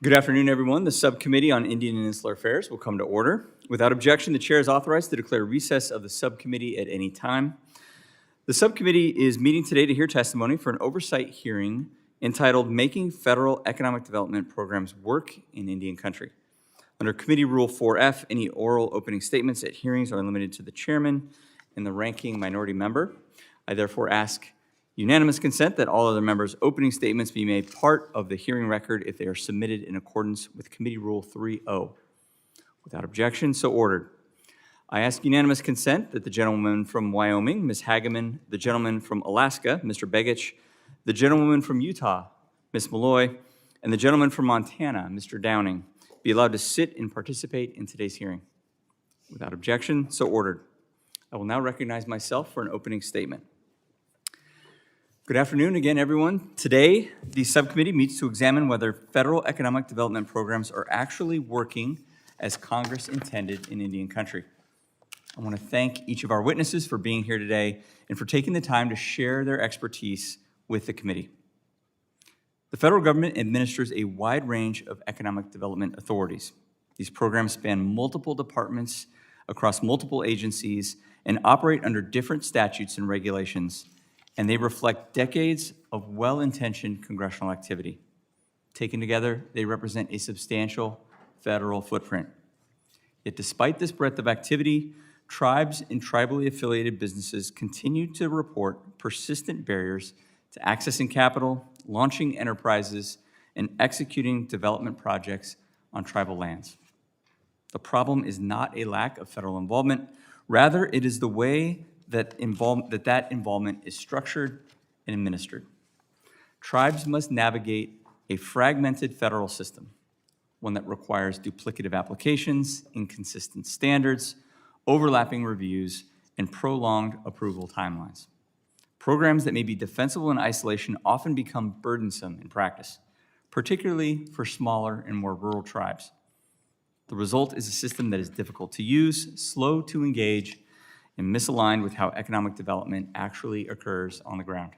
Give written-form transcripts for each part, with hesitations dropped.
Good afternoon, everyone. The Subcommittee on Indian and Insular Affairs will come to order. Without objection, the Chair is authorized to declare recess of the Subcommittee at any time. The Subcommittee is meeting today to hear testimony for an oversight hearing entitled Making Federal Economic Development Programs Work in Indian Country. Under Committee Rule 4F, any oral opening statements at hearings are limited to the Chairman and the ranking minority member. I therefore ask unanimous consent that all other members' opening statements be made part of the hearing record if they are submitted in accordance with Committee Rule 3.0. Without objection, so ordered. I ask unanimous consent that the gentleman from Wyoming, Ms. Hageman, the gentleman from Alaska, Mr. Begich, the gentlewoman from Utah, Ms. Malloy, and the gentleman from Montana, Mr. Downing, be allowed to sit and participate in today's hearing. Without objection, so ordered. I will now recognize myself for an opening statement. Good afternoon again, everyone. Today, the subcommittee meets to examine whether federal economic development programs are actually working as Congress intended in Indian country. I want to thank each of our witnesses for being here today and for taking the time to share their expertise with the committee. The federal government administers a wide range of economic development authorities. These programs span multiple departments across multiple agencies and operate under different statutes and regulations, and they reflect decades of well-intentioned congressional activity. Taken together, they represent a substantial federal footprint. Yet despite this breadth of activity, tribes and tribally affiliated businesses continue to report persistent barriers to accessing capital, launching enterprises, and executing development projects on tribal lands. The problem is not a lack of federal involvement. Rather, it is the way that involvement is structured and administered. Tribes must navigate a fragmented federal system, one that requires duplicative applications, inconsistent standards, overlapping reviews, and prolonged approval timelines. Programs that may be defensible in isolation often become burdensome in practice, particularly for smaller and more rural tribes. The result is a system that is difficult to use, slow to engage, and misaligned with how economic development actually occurs on the ground.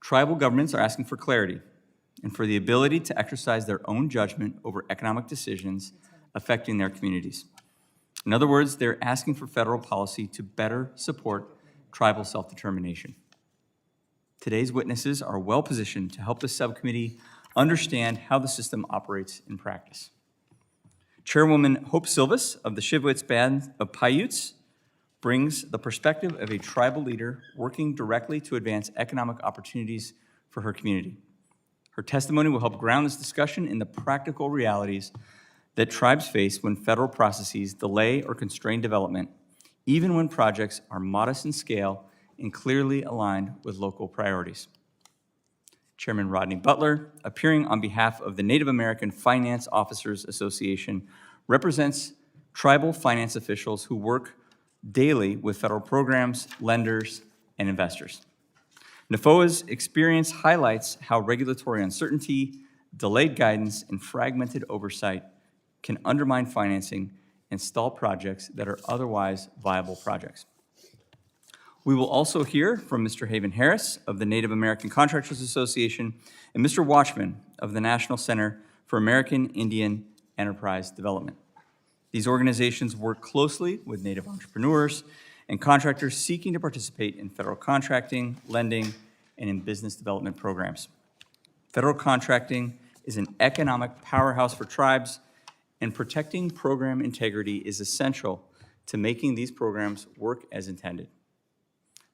Tribal governments are asking for clarity and for the ability to exercise their own judgment over economic decisions affecting their communities. In other words, they're asking for federal policy to better support tribal self-determination. Today's witnesses are well-positioned to help the subcommittee understand how the system operates in practice. Chairwoman Hope Silvas of the Shivwits Band of Paiutes brings the perspective of a tribal leader working directly to advance economic opportunities for her community. Her testimony will help ground this discussion in the practical realities that tribes face when federal processes delay or constrain development, even when projects are modest in scale and clearly aligned with local priorities. Chairman Rodney Butler, appearing on behalf of the Native American Finance Officers Association, represents tribal finance officials who work daily with federal programs, lenders, and investors. NAFOA's experience highlights how regulatory uncertainty, delayed guidance, and fragmented oversight can undermine financing and stall projects that are otherwise viable projects. We will also hear from Mr. Haven Harris of the Native American Contractors Association and Mr. Watchman of the National Center for American Indian Enterprise Development. These organizations work closely with Native entrepreneurs and contractors seeking to participate in federal contracting, lending, and in business development programs. Federal contracting is an economic powerhouse for tribes, and protecting program integrity is essential to making these programs work as intended.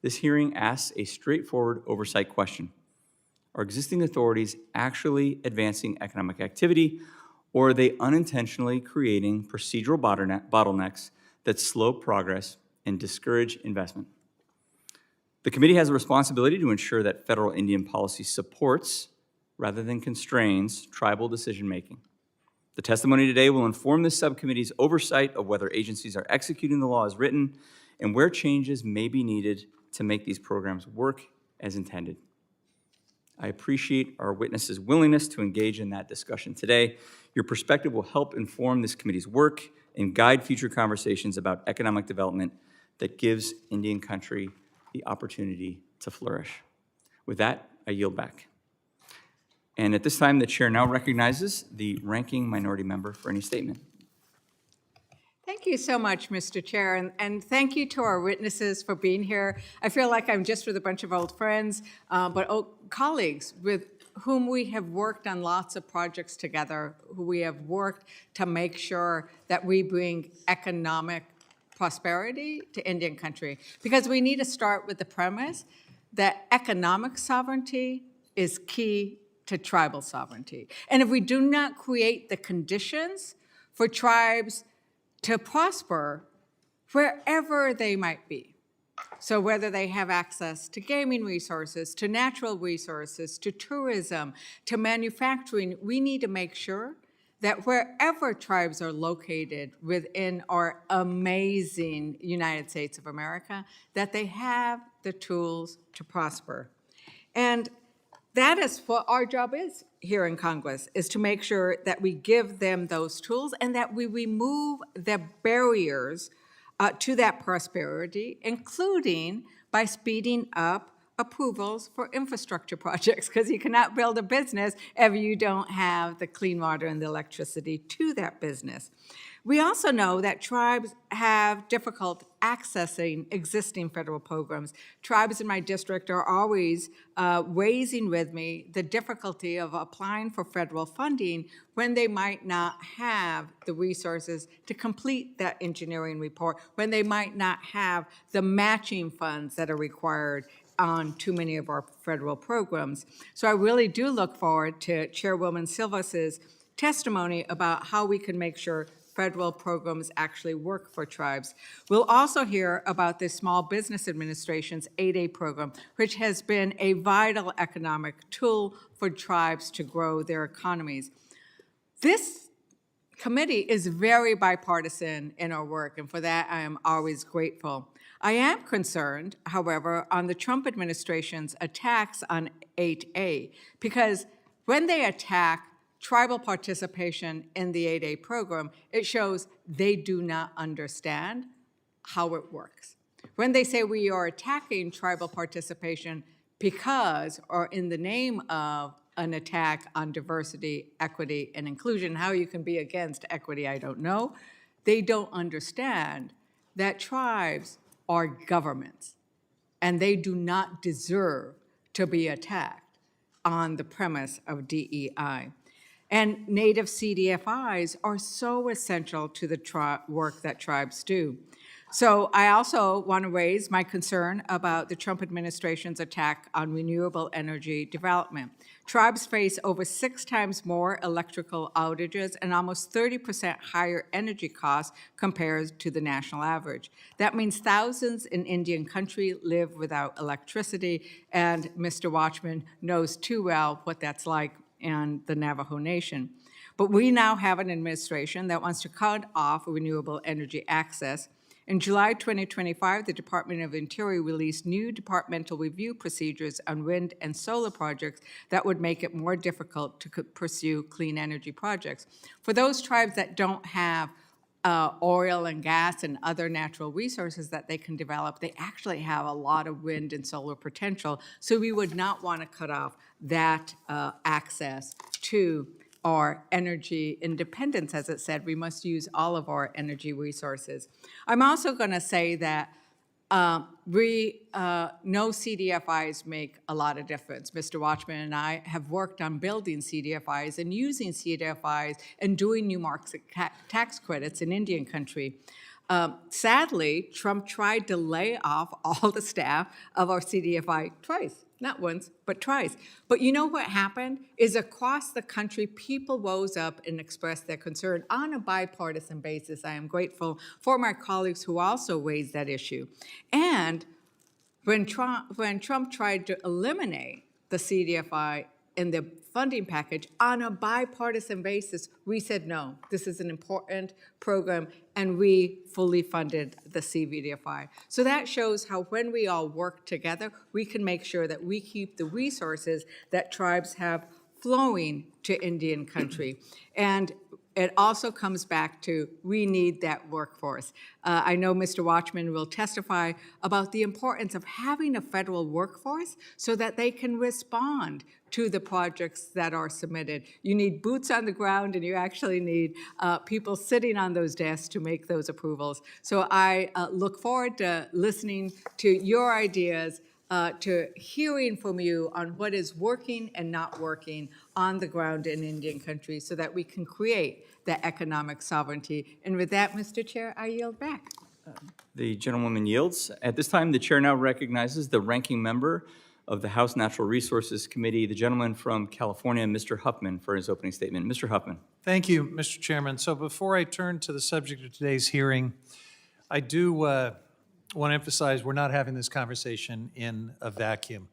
This hearing asks a straightforward oversight question. Are existing authorities actually advancing economic activity, or are they unintentionally creating procedural bottlenecks that slow progress and discourage investment? The committee has a responsibility to ensure that federal Indian policy supports, rather than constrains, tribal decision-making. The testimony today will inform the subcommittee's oversight of whether agencies are executing the law as written and where changes may be needed to make these programs work as intended. I appreciate our witnesses' willingness to engage in that discussion today. Your perspective will help inform this committee's work and guide future conversations about economic development that gives Indian country the opportunity to flourish. With that, I yield back. And at this time, the chair now recognizes the ranking minority member for any statement. Thank you so much, Mr. Chair, and thank you to our witnesses for being here. I feel like I'm just with a bunch of old friends, but colleagues with whom we have worked on lots of projects together, who we have worked to make sure that we bring economic prosperity to Indian country. Because we need to start with the premise that economic sovereignty is key to tribal sovereignty. And if we do not create the conditions for tribes to prosper wherever they might be, so whether they have access to gaming resources, to natural resources, to tourism, to manufacturing, we need to make sure that wherever tribes are located within our amazing United States of America, that they have the tools to prosper. And that is what our job is here in Congress, is to make sure that we give them those tools and that we remove the barriers to that prosperity, including by speeding up approvals for infrastructure projects, because you cannot build a business if you don't have the clean water and the electricity to that business. We also know that tribes have difficult accessing existing federal programs. Tribes in my district are always raising with me the difficulty of applying for federal funding when they might not have the resources to complete that engineering report, when they might not have the matching funds that are required on too many of our federal programs. So I really do look forward to Chairwoman Silvas's testimony about how we can make sure federal programs actually work for tribes. We'll also hear about the Small Business Administration's 8A program, which has been a vital economic tool for tribes to grow their economies. This committee is very bipartisan in our work, and for that I am always grateful. I am concerned, however, on the Trump administration's attacks on 8A, because when they attack tribal participation in the 8A program, it shows they do not understand how it works. When they say we are attacking tribal participation because, or in the name of, an attack on diversity, equity, and inclusion, how you can be against equity, I don't know. They don't understand that tribes are governments, and they do not deserve to be attacked on the premise of DEI. And Native CDFIs are so essential to the work that tribes do. So I also want to raise my concern about the Trump administration's attack on renewable energy development. Tribes face over 6 times more electrical outages and almost 30% higher energy costs compared to the national average. That means thousands in Indian country live without electricity, and Mr. Watchman knows too well what that's like in the Navajo Nation. But we now have an administration that wants to cut off renewable energy access. In July 2025, the Department of Interior released new departmental review procedures on wind and solar projects that would make it more difficult to pursue clean energy projects. For those tribes that don't have oil and gas and other natural resources that they can develop, they actually have a lot of wind and solar potential. So we would not want to cut off that access to our energy independence. As it said, we must use all of our energy resources. I'm also going to say that no CDFIs make a lot of difference. Mr. Watchman and I have worked on building CDFIs and using CDFIs and doing new market tax credits in Indian country. Sadly, Trump tried to lay off all the staff of our CDFI twice. Not once, but twice. But you know what happened is across the country, people rose up and expressed their concern on a bipartisan basis. I am grateful for my colleagues who also raised that issue. And when Trump tried to eliminate the CDFI in the funding package on a bipartisan basis, we said no, this is an important program, and we fully funded the CDFI. So that shows how when we all work together, we can make sure that we keep the resources that tribes have flowing to Indian country. And it also comes back to we need that workforce. I know Mr. Watchman will testify about the importance of having a federal workforce so that they can respond to the projects that are submitted. You need boots on the ground, and you actually need people sitting on those desks to make those approvals. So I look forward to listening to your ideas, to hearing from you on what is working and not working on the ground in Indian country so that we can create that economic sovereignty. And with that, Mr. Chair, I yield back. The gentlewoman yields. At this time, the chair now recognizes the ranking member of the House Natural Resources Committee, the gentleman from California, Mr. Huffman, for his opening statement. Mr. Huffman. Thank you, Mr. Chairman. So before I turn to the subject of today's hearing, I do want to emphasize we're not having this conversation in a vacuum.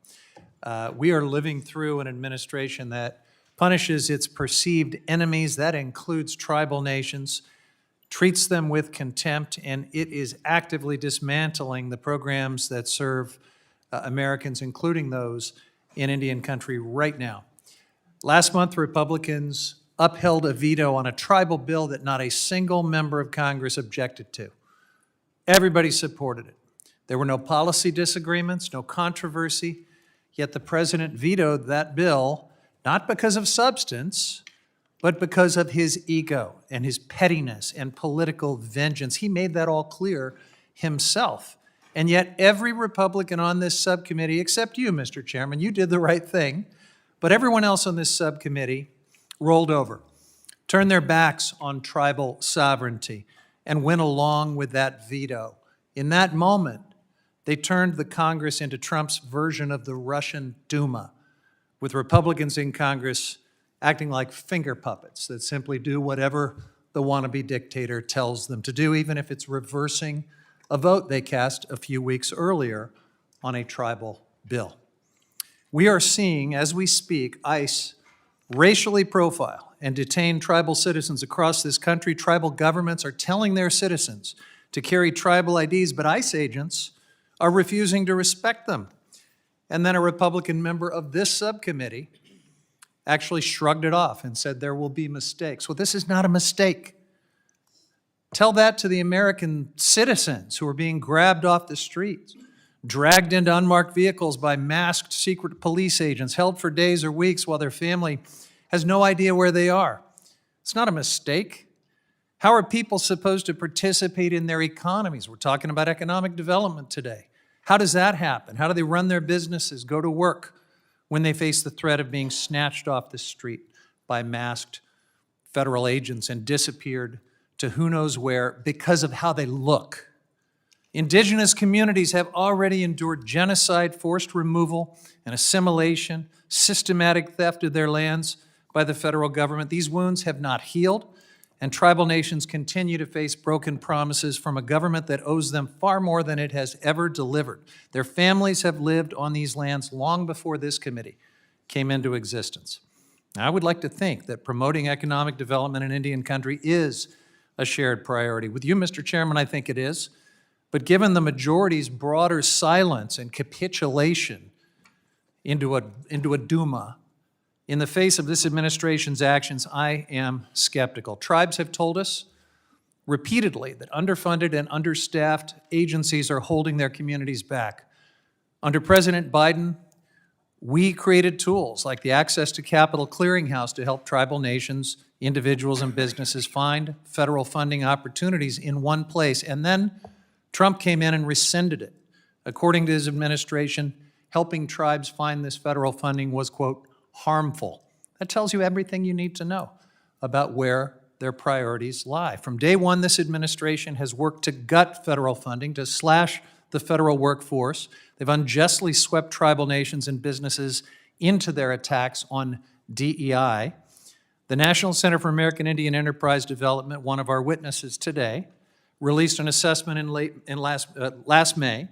We are living through an administration that punishes its perceived enemies. That includes tribal nations, treats them with contempt, and it is actively dismantling the programs that serve Americans, including those in Indian country right now. Last month, Republicans upheld a veto on a tribal bill that not a single member of Congress objected to. Everybody supported it. There were no policy disagreements, no controversy, yet the president vetoed that bill, not because of substance, but because of his ego and his pettiness and political vengeance. He made that all clear himself. And yet every Republican on this subcommittee, except you, Mr. Chairman, you did the right thing, but everyone else on this subcommittee rolled over, turned their backs on tribal sovereignty, and went along with that veto. In that moment, they turned the Congress into Trump's version of the Russian Duma, with Republicans in Congress acting like finger puppets that simply do whatever the wannabe dictator tells them to do, even if it's reversing a vote they cast a few weeks earlier on a tribal bill. We are seeing, as we speak, ICE racially profile and detain tribal citizens across this country. Tribal governments are telling their citizens to carry tribal IDs, but ICE agents are refusing to respect them. And then a Republican member of this subcommittee actually shrugged it off and said there will be mistakes. Well, this is not a mistake. Tell that to the American citizens who are being grabbed off the streets, dragged into unmarked vehicles by masked secret police agents, held for days or weeks while their family has no idea where they are. It's not a mistake. How are people supposed to participate in their economies? We're talking about economic development today. How does that happen? How do they run their businesses, go to work when they face the threat of being snatched off the street by masked federal agents and disappeared to who knows where because of how they look? Indigenous communities have already endured genocide, forced removal, and assimilation, systematic theft of their lands by the federal government. These wounds have not healed, and tribal nations continue to face broken promises from a government that owes them far more than it has ever delivered. Their families have lived on these lands long before this committee came into existence. Now, I would like to think that promoting economic development in Indian country is a shared priority. With you, Mr. Chairman, I think it is. But given the majority's broader silence and capitulation into a Duma, in the face of this administration's actions, I am skeptical. Tribes have told us repeatedly that underfunded and understaffed agencies are holding their communities back. Under President Biden, we created tools like the Access to Capital Clearinghouse to help tribal nations, individuals, and businesses find federal funding opportunities in one place. And then Trump came in and rescinded it. According to his administration, helping tribes find this federal funding was, quote, harmful. That tells you everything you need to know about where their priorities lie. From day one, this administration has worked to gut federal funding, to slash the federal workforce. They've unjustly swept tribal nations and businesses into their attacks on DEI. The National Center for American Indian Enterprise Development, one of our witnesses today, released an assessment in last May,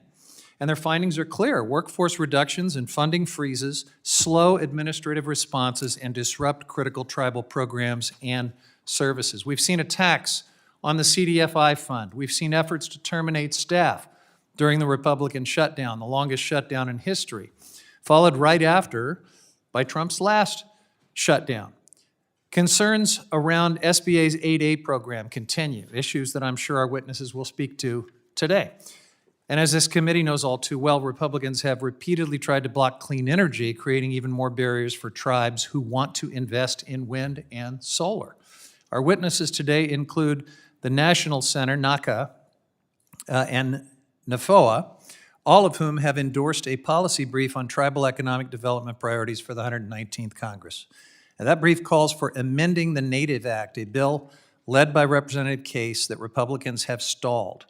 and their findings are clear. Workforce reductions and funding freezes slow administrative responses and disrupt critical tribal programs and services. We've seen attacks on the CDFI fund. We've seen efforts to terminate staff during the Republican shutdown, the longest shutdown in history, followed right after by Trump's last shutdown. Concerns around SBA's 8A program continue, issues that I'm sure our witnesses will speak to today. And as this committee knows all too well, Republicans have repeatedly tried to block clean energy, creating even more barriers for tribes who want to invest in wind and solar. Our witnesses today include the National Center, NACA, and NFOA, all of whom have endorsed a policy brief on tribal economic development priorities for the 119th Congress. And that brief calls for amending the Native Act, a bill led by Representative Case that Republicans have stalled,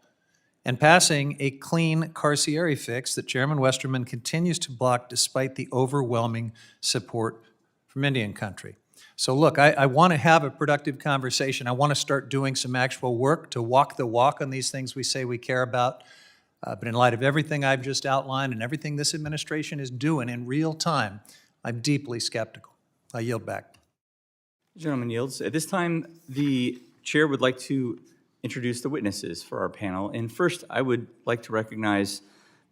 and passing a clean carcieri fix that Chairman Westerman continues to block despite the overwhelming support from Indian country. So look, I want to have a productive conversation. I want to start doing some actual work to walk the walk on these things we say we care about. But in light of everything I've just outlined and everything this administration is doing in real time, I'm deeply skeptical. I yield back. The gentleman yields. At this time, the chair would like to introduce the witnesses for our panel. And first, I would like to recognize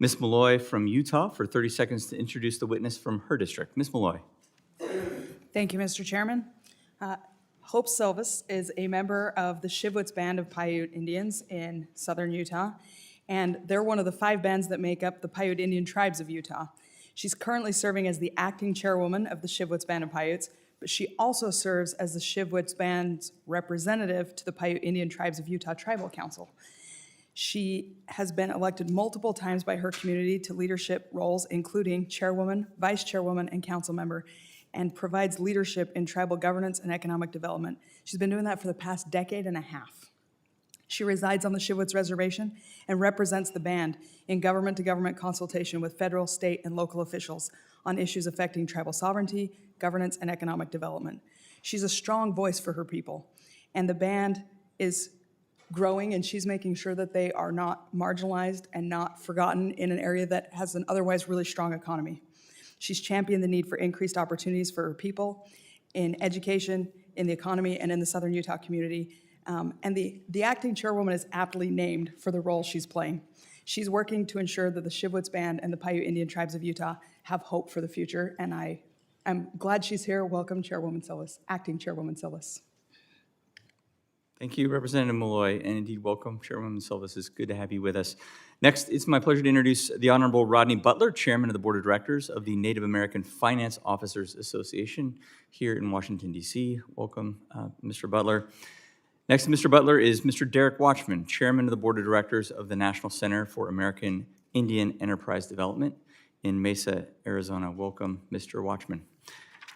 Ms. Malloy from Utah for 30 seconds to introduce the witness from her district. Ms. Malloy. Thank you, Mr. Chairman. Hope Silvas is a member of the Shivwits Band of Paiute Indians in southern Utah, and they're one of the 5 bands that make up the Paiute Indian tribes of Utah. She's currently serving as the acting chairwoman of the Shivwits Band of Paiutes, but she also serves as the Shivwits Band's representative to the Paiute Indian Tribes of Utah Tribal Council. She has been elected multiple times by her community to leadership roles, including chairwoman, vice chairwoman, and council member, and provides leadership in tribal governance and economic development. She's been doing that for the past decade and a half. She resides on the Shivwits Reservation and represents the band in government-to-government consultation with federal, state, and local officials on issues affecting tribal sovereignty, governance, and economic development. She's a strong voice for her people, and the band is growing, and she's making sure that they are not marginalized and not forgotten in an area that has an otherwise really strong economy. She's championed the need for increased opportunities for her people in education, in the economy, and in the southern Utah community. And the acting chairwoman is aptly named for the role she's playing. She's working to ensure that the Shivwits Band and the Paiute Indian Tribes of Utah have hope for the future, and I'm glad she's here. Welcome, Chairwoman Silvas, Acting Chairwoman Silvas. Thank you, Representative Malloy, and indeed welcome, Chairwoman Silvas. It's good to have you with us. Next, it's my pleasure to introduce the Honorable Rodney Butler, Chairman of the Board of Directors of the Native American Finance Officers Association here in Washington, D.C. Welcome, Mr. Butler. Next to Mr. Butler is Mr. Derrick Watchman, Chairman of the Board of Directors of the National Center for American Indian Enterprise Development in Mesa, Arizona. Welcome, Mr. Watchman.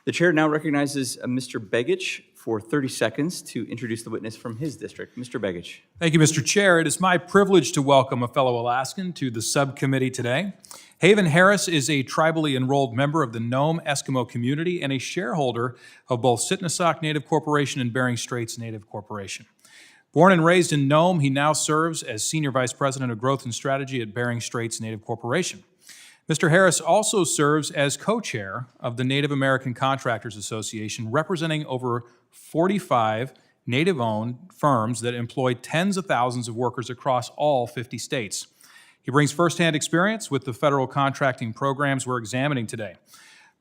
The chair now recognizes Mr. Begich for 30 seconds to introduce the witness from his district. Mr. Begich. Thank you, Mr. Chair. It is my privilege to welcome a fellow Alaskan to the subcommittee today. Haven Harris is a tribally enrolled member of the Nome Eskimo community and a shareholder of both Sitnasak Native Corporation and Bering Straits Native Corporation. Born and raised in Nome, he now serves as Senior Vice President of Growth and Strategy at Bering Straits Native Corporation. Mr. Harris also serves as co-chair of the Native American Contractors Association, representing over 45 Native-owned firms that employ tens of thousands of workers across all 50 states. He brings firsthand experience with the federal contracting programs we're examining today,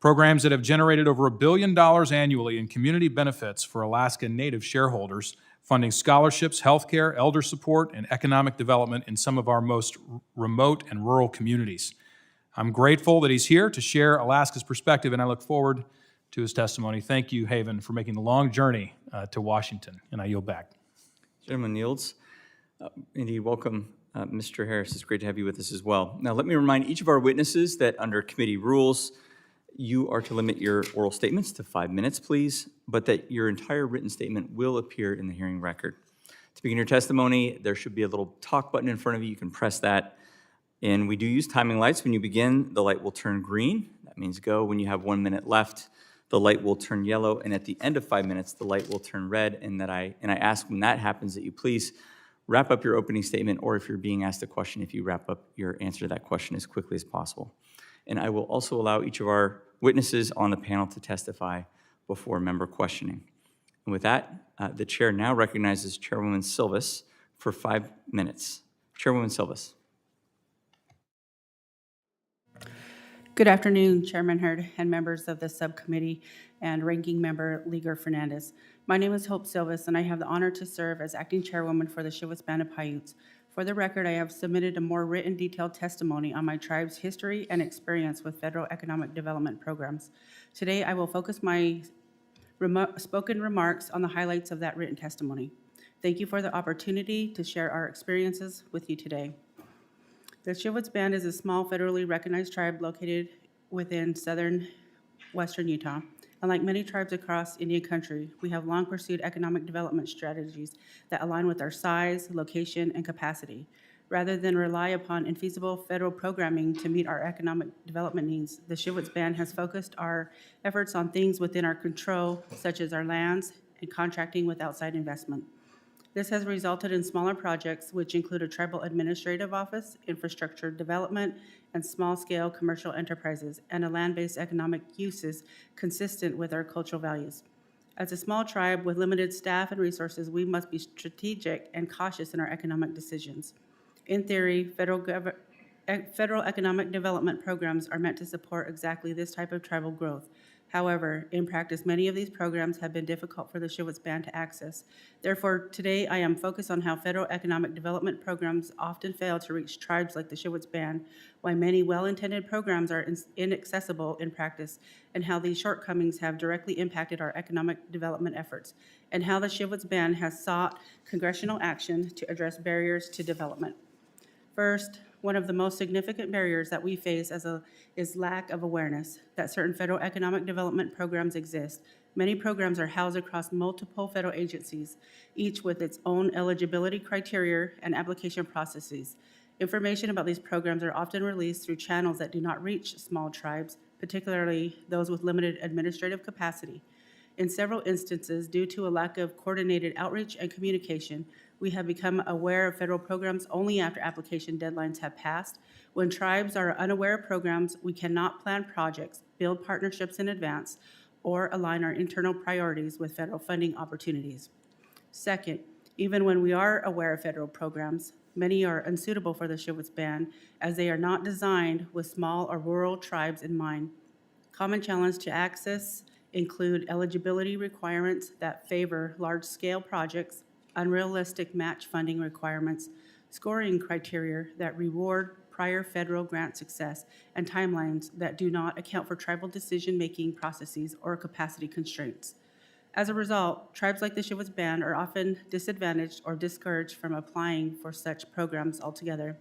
programs that have generated over $1 billion annually in community benefits for Alaska Native shareholders, funding scholarships, healthcare, elder support, and economic development in some of our most remote and rural communities. I'm grateful that he's here to share Alaska's perspective, and I look forward to his testimony. Thank you, Haven, for making the long journey to Washington, and I yield back. Gentleman yields. Indeed, welcome, Mr. Harris. It's great to have you with us as well. Now, let me remind each of our witnesses that under committee rules, you are to limit your oral statements to 5 minutes, please, but that your entire written statement will appear in the hearing record. To begin your testimony, there should be a little talk button in front of you. You can press that. And we do use timing lights. When you begin, the light will turn green. That means go. When you have 1 minute left, the light will turn yellow. And at the end of 5 minutes, the light will turn red. And I ask when that happens that you please wrap up your opening statement, or if you're being asked a question, if you wrap up your answer to that question as quickly as possible. And I will also allow each of our witnesses on the panel to testify before member questioning. And with that, the chair now recognizes Chairwoman Silvas for 5 minutes. Chairwoman Silvas. Good afternoon, Chairman Hurd and members of the subcommittee and Ranking Member Liger Fernandez. My name is Hope Silvas, and I have the honor to serve as acting chairwoman for the Shivwits Band of Paiutes. For the record, I have submitted a more written detailed testimony on my tribe's history and experience with federal economic development programs. Today, I will focus my spoken remarks on the highlights of that written testimony. Thank you for the opportunity to share our experiences with you today. The Shivwits Band is a small federally recognized tribe located within southern western Utah. Unlike many tribes across Indian country, we have long pursued economic development strategies that align with our size, location, and capacity. Rather than rely upon infeasible federal programming to meet our economic development needs, the Shivwits Band has focused our efforts on things within our control, such as our lands and contracting with outside investment. This has resulted in smaller projects, which include a tribal administrative office, infrastructure development, and small-scale commercial enterprises, and a land-based economic uses consistent with our cultural values. As a small tribe with limited staff and resources, we must be strategic and cautious in our economic decisions. In theory, federal economic development programs are meant to support exactly this type of tribal growth. However, in practice, many of these programs have been difficult for the Shivwits Band to access. Therefore, today I am focused on how federal economic development programs often fail to reach tribes like the Shivwits Band, why many well-intended programs are inaccessible in practice, and how these shortcomings have directly impacted our economic development efforts, and how the Shivwits Band has sought congressional action to address barriers to development. First, one of the most significant barriers that we face is lack of awareness that certain federal economic development programs exist. Many programs are housed across multiple federal agencies, each with its own eligibility criteria and application processes. Information about these programs are often released through channels that do not reach small tribes, particularly those with limited administrative capacity. In several instances, due to a lack of coordinated outreach and communication, we have become aware of federal programs only after application deadlines have passed. When tribes are unaware of programs, we cannot plan projects, build partnerships in advance, or align our internal priorities with federal funding opportunities. Second, even when we are aware of federal programs, many are unsuitable for the Shivwits Band as they are not designed with small or rural tribes in mind. Common challenges to access include eligibility requirements that favor large-scale projects, unrealistic match funding requirements, scoring criteria that reward prior federal grant success, and timelines that do not account for tribal decision-making processes or capacity constraints. As a result, tribes like the Shivwits Band are often disadvantaged or discouraged from applying for such programs altogether.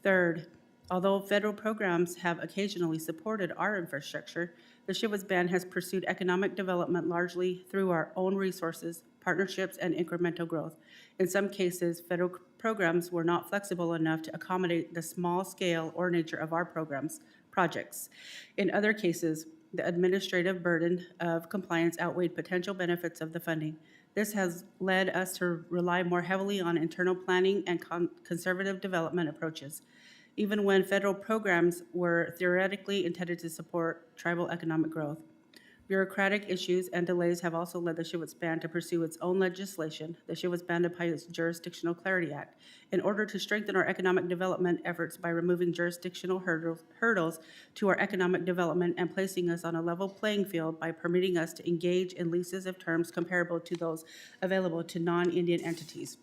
Third, although federal programs have occasionally supported our infrastructure, the Shivwits Band has pursued economic development largely through our own resources, partnerships, and incremental growth. In some cases, federal programs were not flexible enough to accommodate the small scale or nature of our projects. In other cases, the administrative burden of compliance outweighed potential benefits of the funding. This has led us to rely more heavily on internal planning and conservative development approaches, even when federal programs were theoretically intended to support tribal economic growth. Bureaucratic issues and delays have also led the Shivwits Band to pursue its own legislation, the Shivwits Band of Paiutes Jurisdictional Clarity Act, in order to strengthen our economic development efforts by removing jurisdictional hurdles to our economic development and placing us on a level playing field by permitting us to engage in leases of terms comparable to those available to non-Indian entities.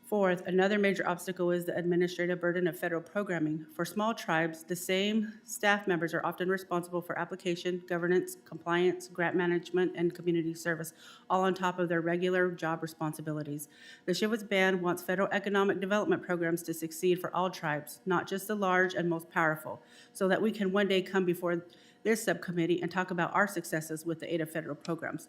Fourth, another major obstacle is the administrative burden of federal programming. For small tribes, the same staff members are often responsible for application, governance, compliance, grant management, and community service, all on top of their regular job responsibilities. The Shivwits Band wants federal economic development programs to succeed for all tribes, not just the large and most powerful, so that we can one day come before this subcommittee and talk about our successes with the aid of federal programs.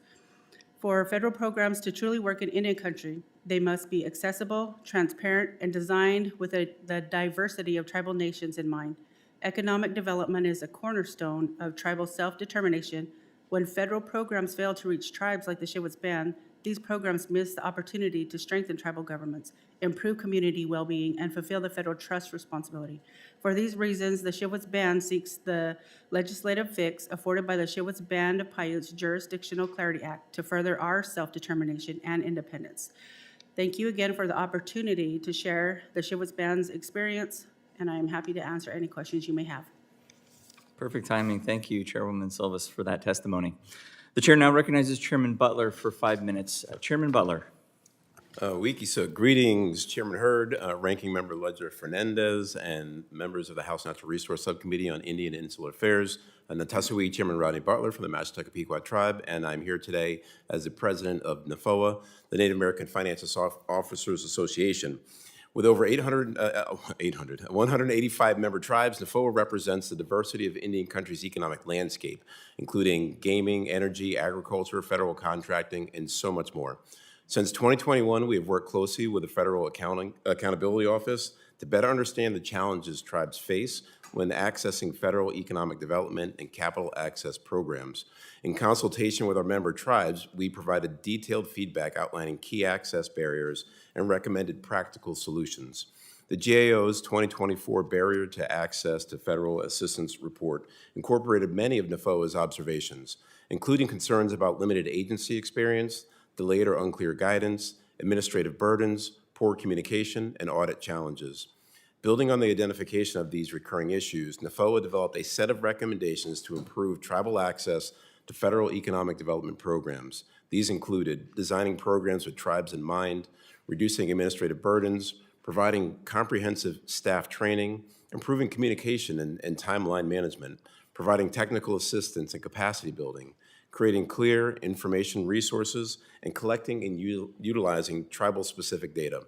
For federal programs to truly work in Indian country, they must be accessible, transparent, and designed with the diversity of tribal nations in mind. Economic development is a cornerstone of tribal self-determination. When federal programs fail to reach tribes like the Shivwits Band, these programs miss the opportunity to strengthen tribal governments, improve community well-being, and fulfill the federal trust responsibility. For these reasons, the Shivwits Band seeks the legislative fix afforded by the Shivwits Band of Paiutes Jurisdictional Clarity Act to further our self-determination and independence. Thank you again for the opportunity to share the Shivwits Band's experience, and I am happy to answer any questions you may have. Perfect timing. Thank you, Chairwoman Silvas, for that testimony. The chair now recognizes Chairman Butler for 5 minutes. Chairman Butler. Wiki, so greetings, Chairman Hurd, Ranking Member Ledger Fernandez, and members of the House Natural Resource Subcommittee on Indian and Insular Affairs. Natasawee, Chairman Rodney Butler from the Mashantucket Pequot Tribe, and I'm here today as the president of NAFOA, the Native American Financial Officers Association. With over 185 member tribes, NAFOA represents the diversity of Indian country's economic landscape, including gaming, energy, agriculture, federal contracting, and so much more. Since 2021, we have worked closely with the Federal Accountability Office to better understand the challenges tribes face when accessing federal economic development and capital access programs. In consultation with our member tribes, we provided detailed feedback outlining key access barriers and recommended practical solutions. The GAO's 2024 Barrier to Access to Federal Assistance report incorporated many of NAFOA's observations, including concerns about limited agency experience, delayed or unclear guidance, administrative burdens, poor communication, and audit challenges. Building on the identification of these recurring issues, NAFOA developed a set of recommendations to improve tribal access to federal economic development programs. These included designing programs with tribes in mind, reducing administrative burdens, providing comprehensive staff training, improving communication and timeline management, providing technical assistance and capacity building, creating clear information resources, and collecting and utilizing tribal-specific data.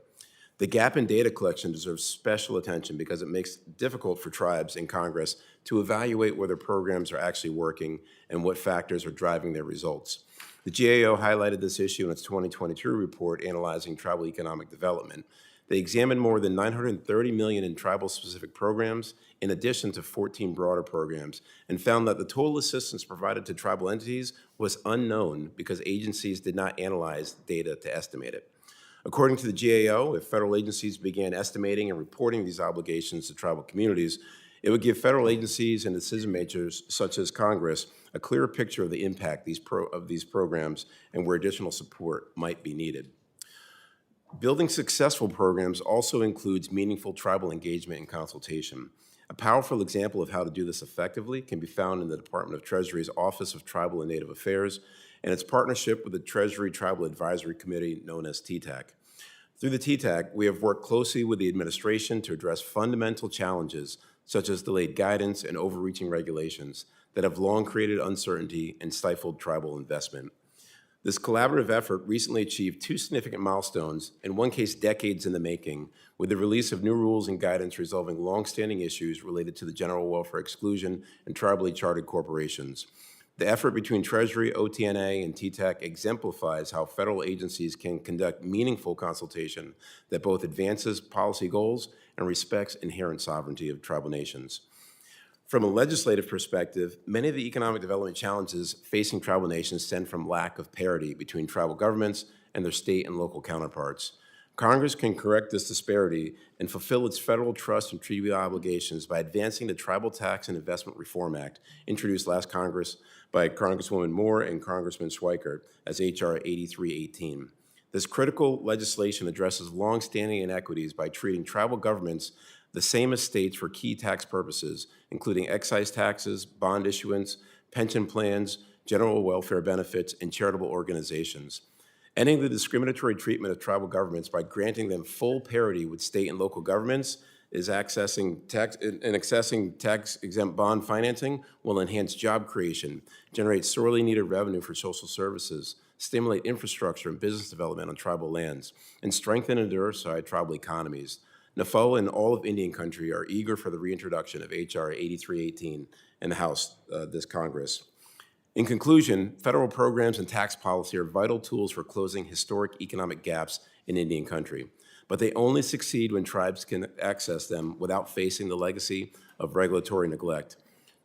The gap in data collection deserves special attention because it makes it difficult for tribes in Congress to evaluate whether programs are actually working and what factors are driving their results. The GAO highlighted this issue in its 2022 report analyzing tribal economic development. They examined more than $930 million in tribal-specific programs, in addition to 14 broader programs, and found that the total assistance provided to tribal entities was unknown because agencies did not analyze data to estimate it. According to the GAO, if federal agencies began estimating and reporting these obligations to tribal communities, it would give federal agencies and decision makers, such as Congress, a clearer picture of the impact of these programs and where additional support might be needed. Building successful programs also includes meaningful tribal engagement and consultation. A powerful example of how to do this effectively can be found in the Department of Treasury's Office of Tribal and Native Affairs and its partnership with the Treasury Tribal Advisory Committee, known as TTAC. Through the TTAC, we have worked closely with the administration to address fundamental challenges such as delayed guidance and overreaching regulations that have long created uncertainty and stifled tribal investment. This collaborative effort recently achieved 2 significant milestones, in one case decades in the making, with the release of new rules and guidance resolving longstanding issues related to the general welfare exclusion and tribally chartered corporations. The effort between Treasury, OTNA, and TTAC exemplifies how federal agencies can conduct meaningful consultation that both advances policy goals and respects inherent sovereignty of tribal nations. From a legislative perspective, many of the economic development challenges facing tribal nations stem from lack of parity between tribal governments and their state and local counterparts. Congress can correct this disparity and fulfill its federal trust and treaty obligations by advancing the Tribal Tax and Investment Reform Act, introduced last Congress by Congresswoman Moore and Congressman Schweikert as H.R. 8318. This critical legislation addresses longstanding inequities by treating tribal governments the same as states for key tax purposes, including excise taxes, bond issuance, pension plans, general welfare benefits, and charitable organizations. Ending the discriminatory treatment of tribal governments by granting them full parity with state and local governments is accessing tax-exempt bond financing will enhance job creation, generate sorely needed revenue for social services, stimulate infrastructure and business development on tribal lands, and strengthen and diversify tribal economies. NAFOA and all of Indian country are eager for the reintroduction of H.R. 8318 in the House this Congress. In conclusion, federal programs and tax policy are vital tools for closing historic economic gaps in Indian country, but they only succeed when tribes can access them without facing the legacy of regulatory neglect.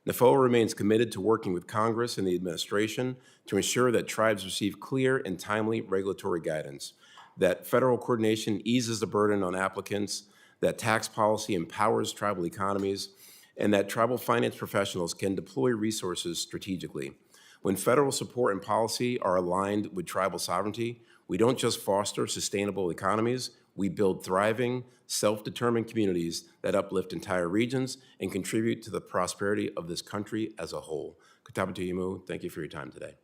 NAFOA remains committed to working with Congress and the administration to ensure that tribes receive clear and timely regulatory guidance, that federal coordination eases the burden on applicants, that tax policy empowers tribal economies, and that tribal finance professionals can deploy resources strategically. When federal support and policy are aligned with tribal sovereignty, we don't just foster sustainable economies, we build thriving, self-determined communities that uplift entire regions and contribute to the prosperity of this country as a whole. Kataputu'imu, thank you for your time today.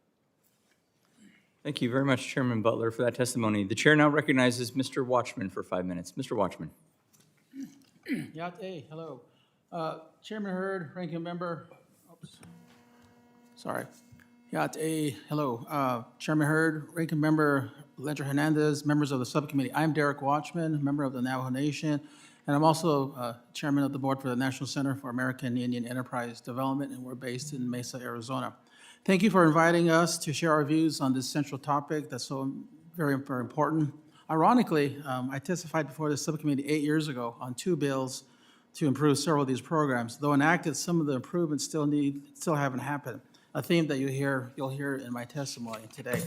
Thank you very much, Chairman Butler, for that testimony. The chair now recognizes Mr. Watchman for 5 minutes. Mr. Watchman. Yate, hello. Chairman Hurd, Ranking Member, oops, sorry. Yate, hello. Chairman Hurd, Ranking Member Ledger Hernandez, members of the subcommittee. I'm Derrick Watchman, member of the Navajo Nation, and I'm also chairman of the board for the National Center for American Indian Enterprise Development, and we're based in Mesa, Arizona. Thank you for inviting us to share our views on this central topic that's so very, very important. Ironically, I testified before this subcommittee 8 years ago on 2 bills to improve several of these programs. Though enacted, some of the improvements still haven't happened, a theme that you'll hear in my testimony today.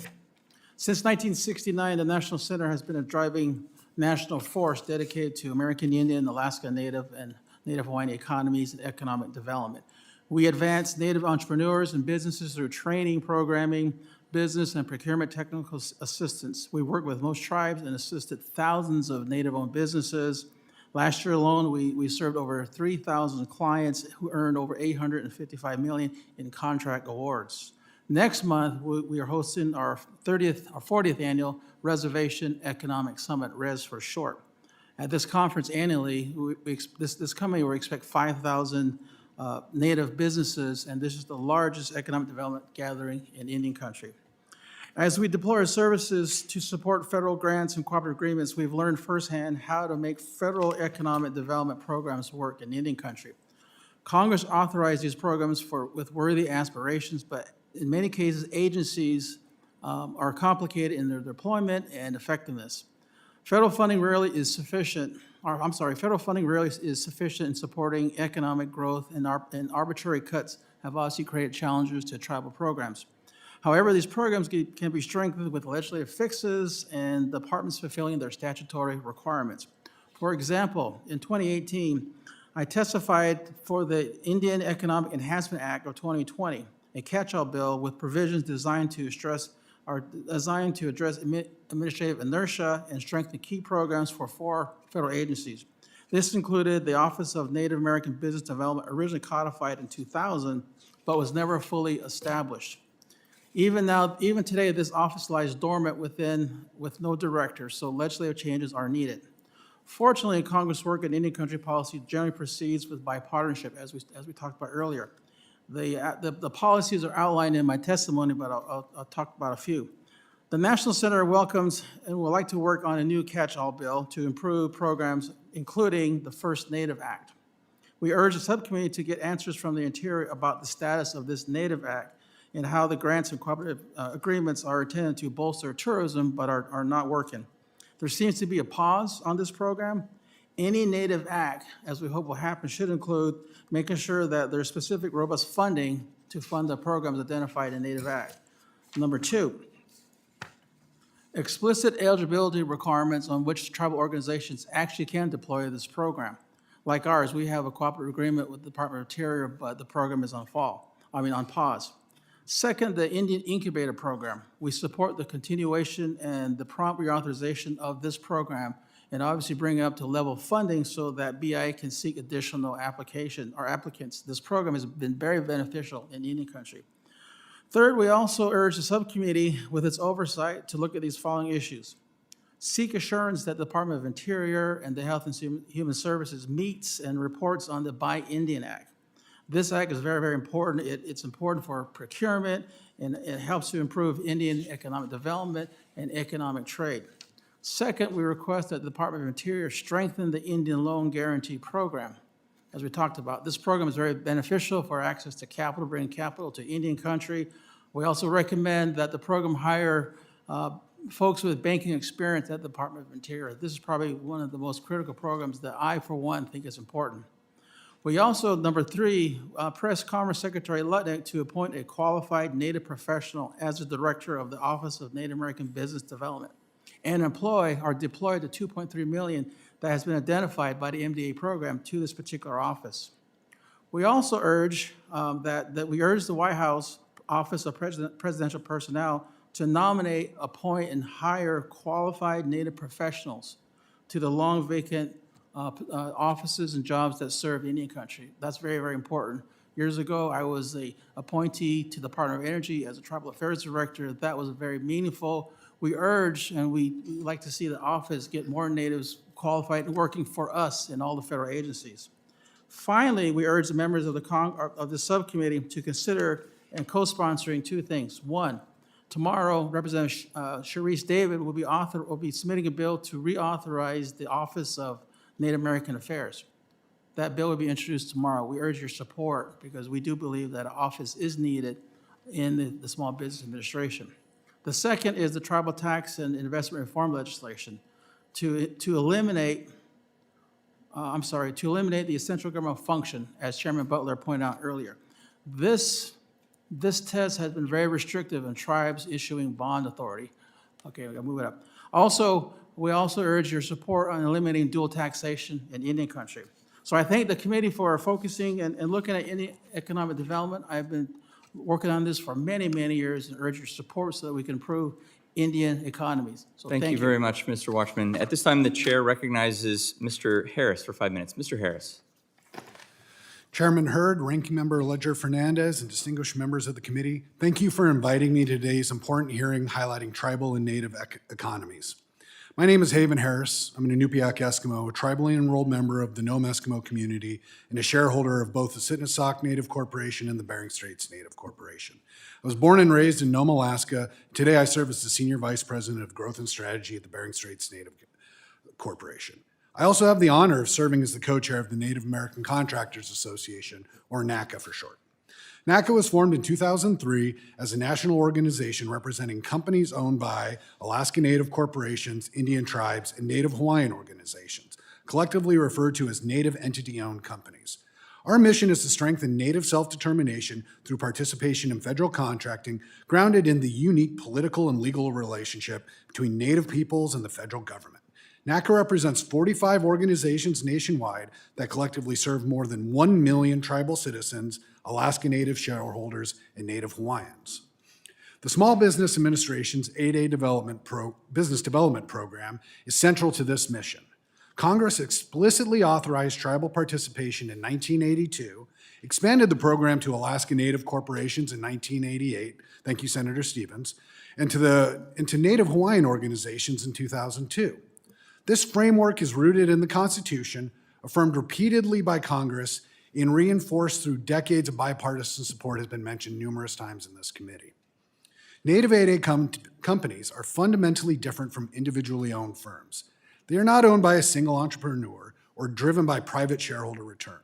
Since 1969, the National Center has been a driving national force dedicated to American Indian, Alaska Native, and Native Hawaiian economies and economic development. We advance Native entrepreneurs and businesses through training, programming, business and procurement technical assistance. We work with most tribes and assisted thousands of Native-owned businesses. Last year alone, we served over 3,000 clients who earned over $855 million in contract awards. Next month, we are hosting our 40th annual Reservation Economic Summit, RES for short. At this conference annually, this coming year, we expect 5,000 Native businesses, and this is the largest economic development gathering in Indian country. As we deploy our services to support federal grants and cooperative agreements, we've learned firsthand how to make federal economic development programs work in Indian country. Congress authorized these programs with worthy aspirations, but in many cases, agencies are complicated in their deployment and effectiveness. Federal funding rarely is sufficient in supporting economic growth, and arbitrary cuts have obviously created challenges to tribal programs. However, these programs can be strengthened with legislative fixes and departments fulfilling their statutory requirements. For example, in 2018, I testified for the Indian Economic Enhancement Act of 2020, a catch-all bill with provisions designed to address administrative inertia and strengthen key programs for 4 federal agencies. This included the Office of Native American Business Development, originally codified in 2000, but was never fully established. Even today, this office lies dormant with no director, so legislative changes are needed. Fortunately, Congress work in Indian country policy generally proceeds with bipartisanship, as we talked about earlier. The policies are outlined in my testimony, but I'll talk about a few. The National Center welcomes and would like to work on a new catch-all bill to improve programs, including the First Native Act. We urge the subcommittee to get answers from the Interior about the status of this Native Act and how the grants and cooperative agreements are intended to bolster tourism but are not working. There seems to be a pause on this program. Any Native Act, as we hope will happen, should include making sure that there's specific, robust funding to fund the programs identified in Native Act. Number 2, explicit eligibility requirements on which tribal organizations actually can deploy this program. Like ours, we have a cooperative agreement with the Department of Interior, but the program is on pause. Second, the Indian Incubator Program. We support the continuation and the prompt reauthorization of this program, and obviously bring it up to level funding so that BIA can seek additional applicants. This program has been very beneficial in Indian country. Third, we also urge the subcommittee with its oversight to look at these following issues. Seek assurance that the Department of Interior and the Health and Human Services meets and reports on the Buy Indian Act. This act is very, very important. It's important for procurement, and it helps to improve Indian economic development and economic trade. Second, we request that the Department of Interior strengthen the Indian Loan Guarantee Program. As we talked about, this program is very beneficial for access to capital, bringing capital to Indian country. We also recommend that the program hire folks with banking experience at the Department of Interior. This is probably one of the most critical programs that I, for one, think is important. We also, number 3, press Commerce Secretary Lutnick to appoint a qualified Native professional as the director of the Office of Native American Business Development and deploy the $2.3 million that has been identified by the MDA program to this particular office. We also urge the White House Office of Presidential Personnel to nominate, appoint, and hire qualified Native professionals to the long vacant offices and jobs that serve Indian country. That's very, very important. Years ago, I was a appointee to the Department of Energy as a Tribal Affairs Director. That was very meaningful. We urge and we like to see the office get more natives qualified and working for us in all the federal agencies. Finally, we urge the members of the subcommittee to consider and co-sponsoring two things. One, tomorrow, Representative Sharice David will be submitting a bill to reauthorize the Office of Native American Affairs. That bill will be introduced tomorrow. We urge your support because we do believe that an office is needed in the Small Business Administration. The second is the tribal tax and investment reform legislation to eliminate the essential government function, as Chairman Butler pointed out earlier. This test has been very restrictive in tribes issuing bond authority. Okay, we'll move it up. We also urge your support on eliminating dual taxation in Indian country. So I thank the committee for focusing and looking at Indian economic development. I've been working on this for many, many years and urge your support so that we can improve Indian economies. So Thank you very much, Mr. Watchman. At this time, the chair recognizes Mr. Harris for 5 minutes. Mr. Harris. Chairman Hurd, Ranking Member Ledger Fernandez, and distinguished members of the committee, thank you for inviting me to today's important hearing highlighting tribal and native economies. My name is Haven Harris. I'm an Inupiaq Eskimo, a tribally enrolled member of the Nome Eskimo community, and a shareholder of both the Sitnasauk Native Corporation and the Bering Straits Native Corporation. I was born and raised in Nome, Alaska. Today I serve as the Senior Vice President of Growth and Strategy at the Bering Straits Native Corporation. I also have the honor of serving as the co-chair of the Native American Contractors Association, or NACA for short. NACA was formed in 2003 as a national organization representing companies owned by Alaska Native corporations, Indian tribes, and Native Hawaiian organizations, collectively referred to as Native entity-owned companies. Our mission is to strengthen Native self-determination through participation in federal contracting, grounded in the unique political and legal relationship between Native peoples and the federal government. NACA represents 45 organizations nationwide that collectively serve more than 1 million tribal citizens, Alaska Native shareholders, and Native Hawaiians. The Small Business Administration's 8A Business Development Program is central to this mission. Congress explicitly authorized tribal participation in 1982, expanded the program to Alaska Native corporations in 1988, thank you, Senator Stevens, and to Native Hawaiian organizations in 2002. This framework is rooted in the Constitution, affirmed repeatedly by Congress, and reinforced through decades of bipartisan support has been mentioned numerous times in this committee. Native 8A companies are fundamentally different from individually owned firms. They are not owned by a single entrepreneur or driven by private shareholder return.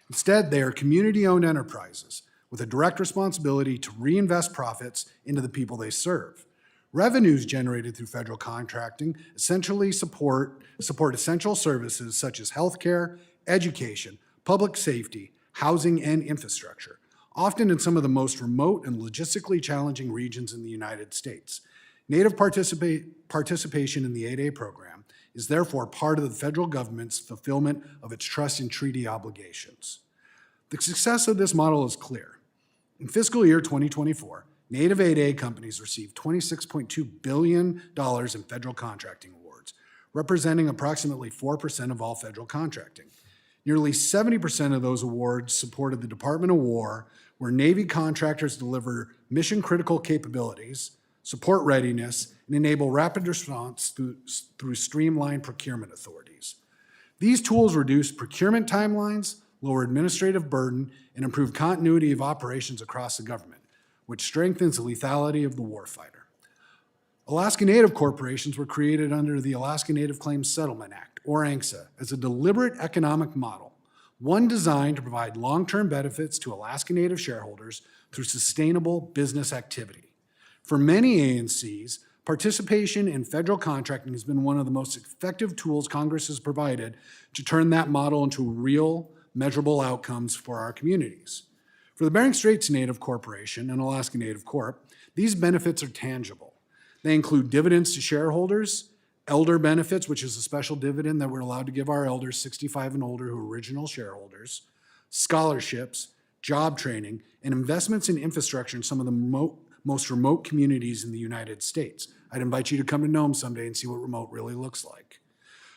Instead, they are community-owned enterprises with a direct responsibility to reinvest profits into the people they serve. Revenues generated through federal contracting essentially support essential services such as healthcare, education, public safety, housing, and infrastructure, often in some of the most remote and logistically challenging regions in the United States. Native participation in the 8A program is therefore part of the federal government's fulfillment of its trust and treaty obligations. The success of this model is clear. In fiscal year 2024, Native 8A companies received $26.2 billion in federal contracting awards, representing approximately 4% of all federal contracting. Nearly 70% of those awards supported the Department of War, where Navy contractors deliver mission-critical capabilities, support readiness, and enable rapid response through streamlined procurement authorities. These tools reduce procurement timelines, lower administrative burden, and improve continuity of operations across the government, which strengthens the lethality of the warfighter. Alaska Native corporations were created under the Alaska Native Claims Settlement Act, or ANCSA, as a deliberate economic model, one designed to provide long-term benefits to Alaska Native shareholders through sustainable business activity. For many ANCs, participation in federal contracting has been one of the most effective tools Congress has provided to turn that model into real, measurable outcomes for our communities. For the Bering Straits Native Corporation and Alaska Native Corp., these benefits are tangible. They include dividends to shareholders, elder benefits, which is a special dividend that we're allowed to give our elders 65 and older who are original shareholders, scholarships, job training, and investments in infrastructure in some of the most remote communities in the United States. I'd invite you to come to Nome someday and see what remote really looks like.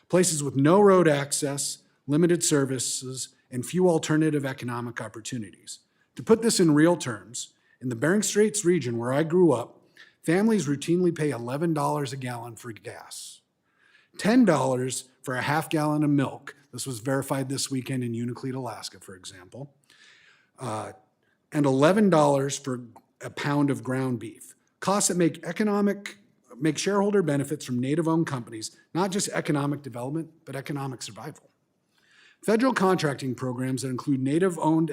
places with no road access, limited services, and few alternative economic opportunities. To put this in real terms, in the Bering Straits region where I grew up, families routinely pay $11 a gallon for gas, $10 for a half gallon of milk. This was verified this weekend in Unalakleet, Alaska, for example, and $11 for a pound of ground beef. Costs that make shareholder benefits from Native-owned companies not just economic development, but economic survival. Federal contracting programs that include Native-owned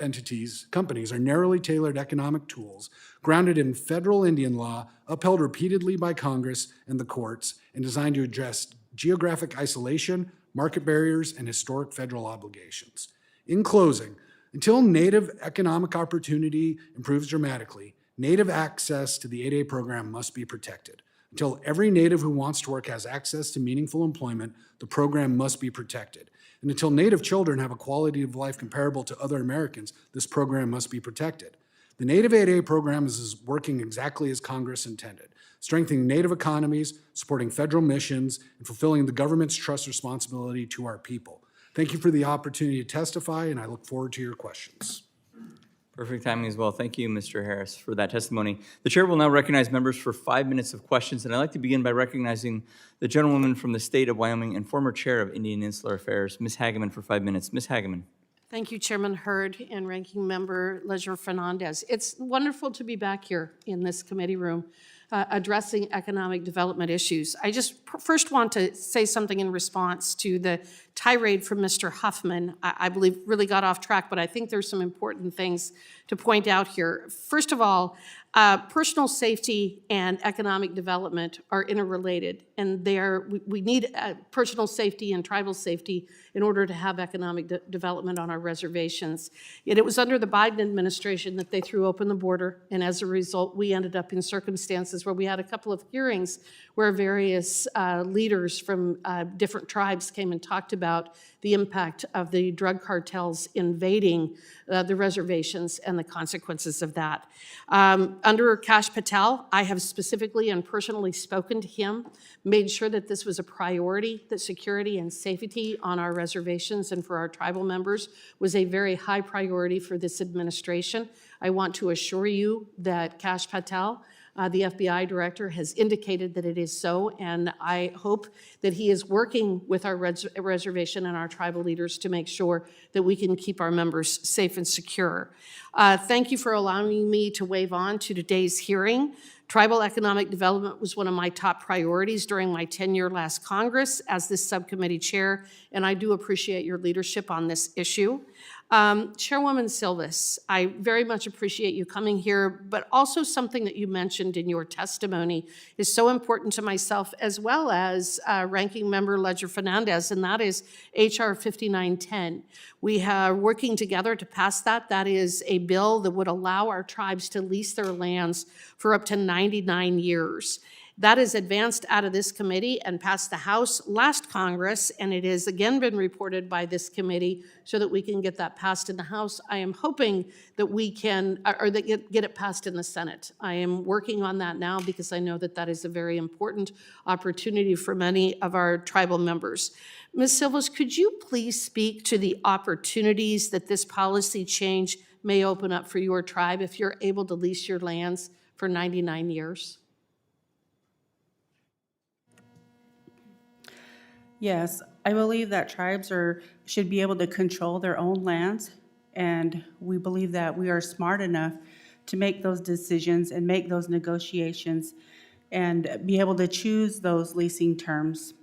companies are narrowly tailored economic tools grounded in federal Indian law, upheld repeatedly by Congress and the courts, and designed to address geographic isolation, market barriers, and historic federal obligations. In closing, until Native economic opportunity improves dramatically, Native access to the 8A program must be protected. Until every Native who wants to work has access to meaningful employment, the program must be protected. And until Native children have a quality of life comparable to other Americans, this program must be protected. The Native 8A program is working exactly as Congress intended, strengthening Native economies, supporting federal missions, and fulfilling the government's trust responsibility to our people. Thank you for the opportunity to testify, and I look forward to your questions. Perfect timing as well. Thank you, Mr. Harris, for that testimony. The chair will now recognize members for 5 minutes of questions, and I'd like to begin by recognizing the gentlewoman from the state of Wyoming and former chair of Indian Insular Affairs, Ms. Hageman, for 5 minutes. Ms. Hageman. Thank you, Chairman Hurd and Ranking Member Leger-Fernandez. It's wonderful to be back here in this committee room addressing economic development issues. I just first want to say something in response to the tirade from Mr. Huffman. I believe really got off track, but I think there's some important things to point out here. First of all, personal safety and economic development are interrelated, and we need personal safety and tribal safety in order to have economic development on our reservations. Yet it was under the Biden administration that they threw open the border, and as a result, we ended up in circumstances where we had a couple of hearings where various leaders from different tribes came and talked about the impact of the drug cartels invading the reservations and the consequences of that. Under Kash Patel, I have specifically and personally spoken to him, made sure that this was a priority, that security and safety on our reservations and for our tribal members was a very high priority for this administration. I want to assure you that Kash Patel, the FBI director, has indicated that it is so, and I hope that he is working with our reservation and our tribal leaders to make sure that we can keep our members safe and secure. Thank you for allowing me to wave on to today's hearing. Tribal economic development was one of my top priorities during my tenure last Congress as this subcommittee chair, and I do appreciate your leadership on this issue. Chairwoman Silvas, I very much appreciate you coming here, but also something that you mentioned in your testimony is so important to myself as well as Ranking Member Leger-Fernandez, and that is H.R. 5910. We are working together to pass that. That is a bill that would allow our tribes to lease their lands for up to 99 years. That is advanced out of this committee and passed the House last Congress, and it has again been reported by this committee so that we can get that passed in the House. I am hoping that we can, or that get it passed in the Senate. I am working on that now because I know that that is a very important opportunity for many of our tribal members. Ms. Silvas, could you please speak to the opportunities that this policy change may open up for your tribe if you're able to lease your lands for 99 years? Yes, I believe that tribes should be able to control their own lands, and we believe that we are smart enough to make those decisions and make those negotiations and be able to choose those leasing terms.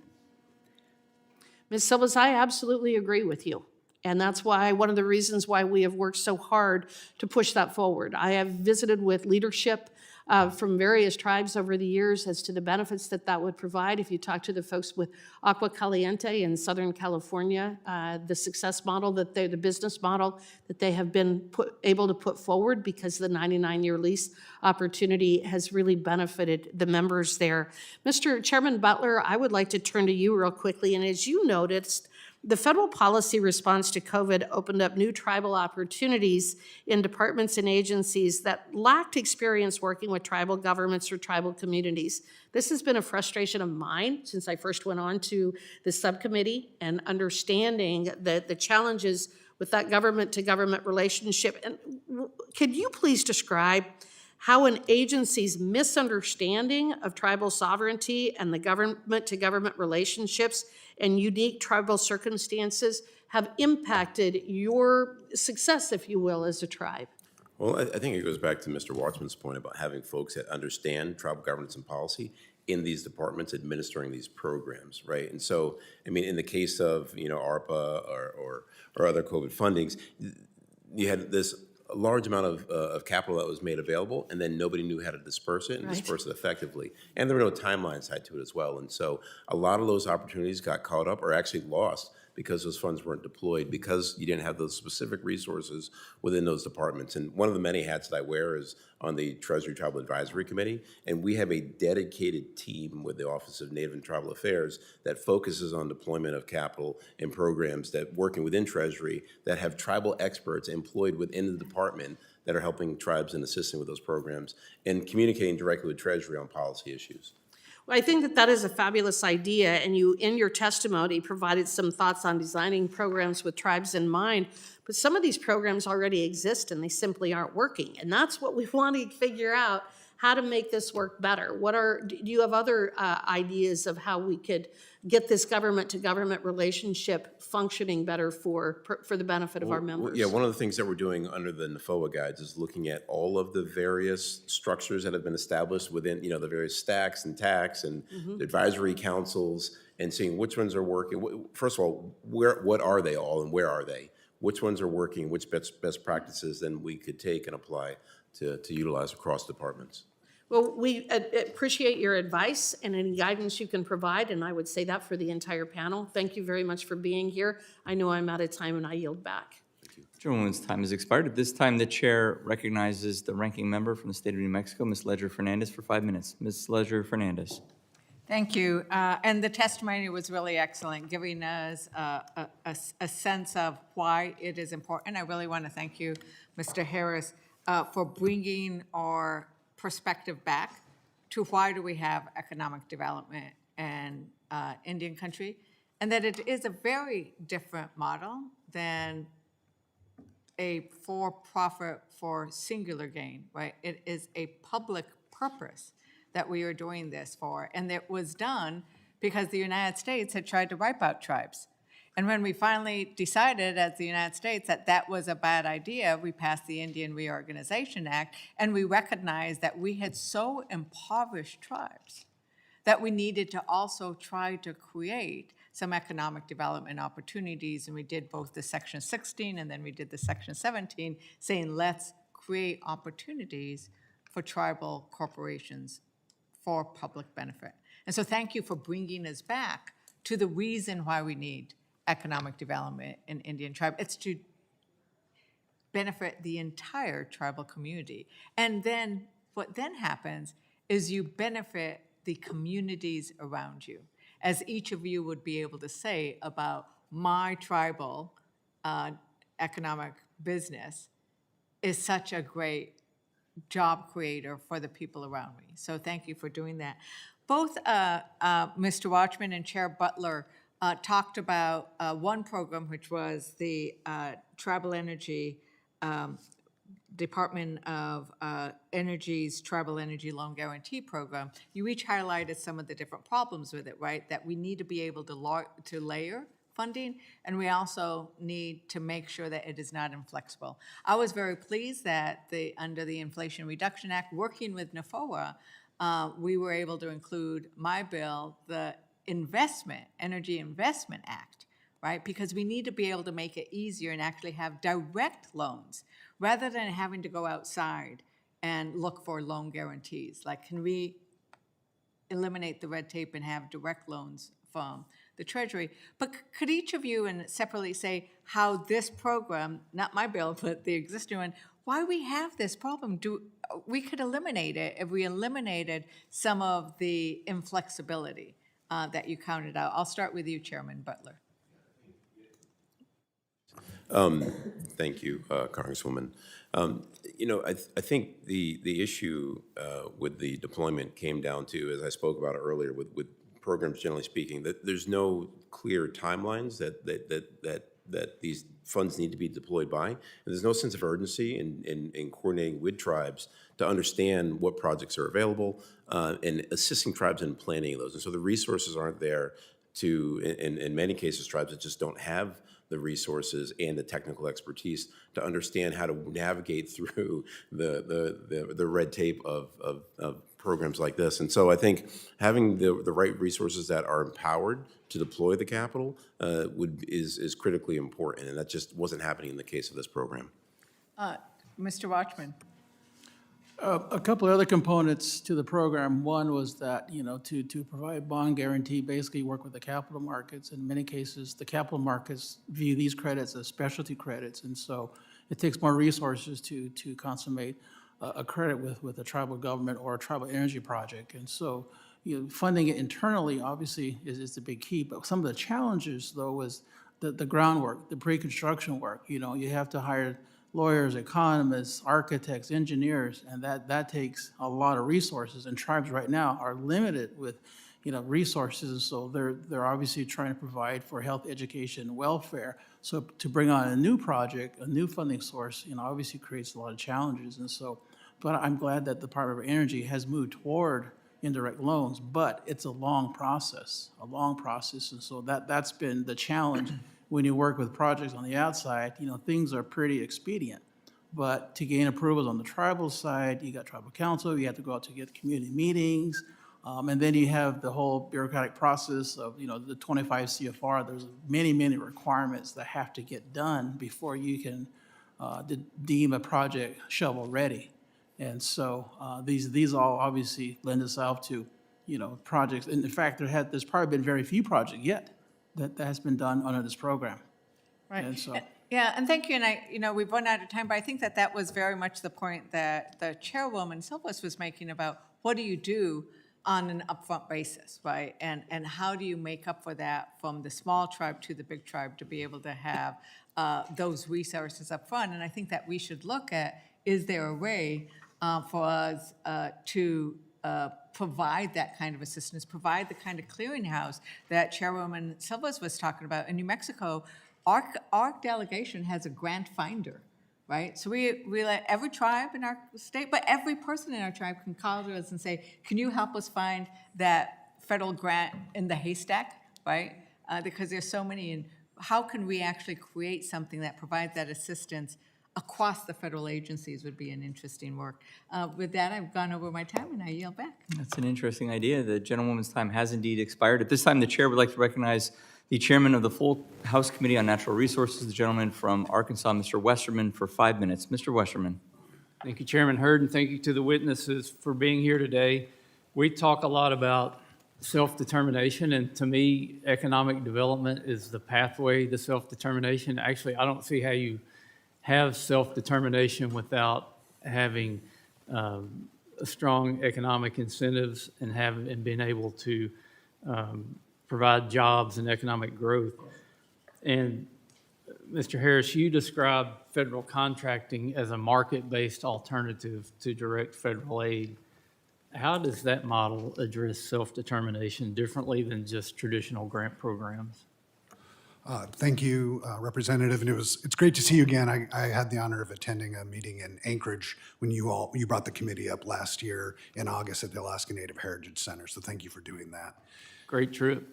Ms. Silvas, I absolutely agree with you. And that's why, one of the reasons why we have worked so hard to push that forward. I have visited with leadership from various tribes over the years as to the benefits that that would provide. If you talk to the folks with Agua Caliente in Southern California, the success model that the business model that they have been able to put forward because the 99-year lease opportunity has really benefited the members there. Mr. Chairman Butler, I would like to turn to you real quickly. And as you noticed, The federal policy response to COVID opened up new tribal opportunities in departments and agencies that lacked experience working with tribal governments or tribal communities. This has been a frustration of mine since I first went on to the subcommittee, and understanding the challenges with that government-to-government relationship. And could you please describe how an agency's misunderstanding of tribal sovereignty and the government-to-government relationships and unique tribal circumstances have impacted your success, if you will, as a tribe? Well, I think it goes back to Mr. Watchman's point about having folks that understand tribal governance and policy in these departments administering these programs, right? And so, I mean, in the case of, ARPA or other COVID fundings, you had this large amount of capital that was made available, and then nobody knew how to disperse it and Right. disperse it effectively. And there were no timelines tied to it as well. And so a lot of those opportunities got caught up or actually lost because those funds weren't deployed, because you didn't have those specific resources within those departments. And one of the many hats that I wear is on the Treasury Tribal Advisory Committee, and we have a dedicated team with the Office of Native and Tribal Affairs that focuses on deployment of capital and programs that working within Treasury that have tribal experts employed within the department that are helping tribes and assisting with those programs and communicating directly with Treasury on policy issues. Well, I think that is a fabulous idea, and you, in your testimony, provided some thoughts on designing programs with tribes in mind, but some of these programs already exist and they simply aren't working, and that's what we want to figure out, how to make this work better. Do you have other ideas of how we could get this government-to-government relationship functioning better for the benefit of our members? Yeah, one of the things that we're doing under the NFOA guides is looking at all of the various structures that have been established within, the various stacks and TACs and advisory councils, and seeing which ones are working. First of all, what are they all and where are they? Which ones are working, which best practices then we could take and apply to utilize across departments. Well, we appreciate your advice and any guidance you can provide, and I would say that for the entire panel. Thank you very much for being here. I know I'm out of time, and I yield back. Chairwoman's time has expired. At this time, the chair recognizes the ranking member from the state of New Mexico, Ms. Ledger-Fernandez, for 5 minutes. Ms. Ledger-Fernandez. Thank you. And the testimony was really excellent, giving us a sense of why it is important. I really want to thank you, Mr. Harris, for bringing our perspective back to why do we have economic development in Indian country, and that it is a very different model than a for-profit for singular gain, right? It is a public purpose that we are doing this for, and it was done because the United States had tried to wipe out tribes. And when we finally decided as the United States that that was a bad idea, we passed the Indian Reorganization Act, and we recognized that we had so impoverished tribes that we needed to also try to create some economic development opportunities. And we did both the Section 16 and then we did the Section 17, saying let's create opportunities for tribal corporations for public benefit. And so thank you for bringing us back to the reason why we need economic development in Indian tribe. It's to benefit the entire tribal community. And then what then happens is you benefit the communities around you. As each of you would be able to say about my tribal economic business is such a great job creator for the people around me. So thank you for doing that. Both Mr. Watchman and Chair Butler talked about one program, which was the Tribal Energy, Department of Energy's Tribal Energy Loan Guarantee Program. You each highlighted some of the different problems with it, right? That we need to be able to layer funding, and we also need to make sure that it is not inflexible. I was very pleased that under the Inflation Reduction Act, working with NFOA, we were able to include my bill, the Energy Investment Act, right? Because we need to be able to make it easier and actually have direct loans rather than having to go outside and look for loan guarantees. Like, can we eliminate the red tape and have direct loans from the Treasury? But could each of you and separately say how this program, not my bill, but the existing one, why we have this problem? We could eliminate it if we eliminated some of the inflexibility that you counted out. I'll start with you, Chairman Butler. Thank you, Congresswoman. I think the issue with the deployment came down to, as I spoke about earlier, with programs generally speaking, that there's no clear timelines that these funds need to be deployed by. And there's no sense of urgency in coordinating with tribes to understand what projects are available and assisting tribes in planning those. And so the resources aren't there in many cases, tribes that just don't have the resources and the technical expertise to understand how to navigate through the red tape of programs like this. And so I think having the right resources that are empowered to deploy the capital is critically important, and that just wasn't happening in the case of this program. Mr. Watchman. A couple of other components to the program. One was that, to provide bond guarantee, basically work with the capital markets. In many cases, the capital markets view these credits as specialty credits, and so it takes more resources to consummate a credit with a tribal government or a tribal energy project. And so, funding it internally obviously is the big key. But some of the challenges, though, was the groundwork, the pre-construction work. You have to hire lawyers, economists, architects, engineers, and that takes a lot of resources. And tribes right now are limited with, resources. So they're obviously trying to provide for health, education, welfare. So to bring on a new project, a new funding source, obviously creates a lot of challenges. And so, but I'm glad that the Department of Energy has moved toward indirect loans, but it's a long process. And so that's been the challenge. When you work with projects on the outside, things are pretty expedient. But to gain approvals on the tribal side, you got tribal council, you have to go out to get community meetings, and then you have the whole bureaucratic process of, the 25 CFR. There's many, many requirements that have to get done before you can deem a project shovel ready. And so these all obviously lend itself to, projects. And in fact, there's probably been very few projects yet that has been done under this program. Right. And so, yeah, and thank you. And we've run out of time, but I think that was very much the point that the Chairwoman Silvas was making about what do you do on an upfront basis, right? And how do you make up for that from the small tribe to the big tribe to be able to have those resources up front? And I think that we should look at, is there a way for us to provide that kind of assistance, provide the kind of clearinghouse that Chairwoman Silvas was talking about. In New Mexico, our delegation has a grant finder, right? So we let every tribe in our state, but every person in our tribe can call to us and say, can you help us find that federal grant in the haystack, right? Because there's so many, and how can we actually create something that provides that assistance across the federal agencies would be an interesting work. With that, I've gone over my time, and I yield back. That's an interesting idea. The gentlewoman's time has indeed expired. At this time, the chair would like to recognize the chairman of the full House Committee on Natural Resources, the gentleman from Arkansas, Mr. Westerman, for 5 minutes. Mr. Westerman. Thank you, Chairman Hurd, and thank you to the witnesses for being here today. We talk a lot about self-determination, and to me, economic development is the pathway to self-determination. Actually, I don't see how you have self-determination without having strong economic incentives and being able to provide jobs and economic growth. And Mr. Harris, you described federal contracting as a market-based alternative to direct federal aid. How does that model address self-determination differently than just traditional grant programs? Thank you, Representative, and it's great to see you again. I had the honor of attending a meeting in Anchorage when you brought the committee up last year in August at the Alaska Native Heritage Center, so thank you for doing that. Great trip.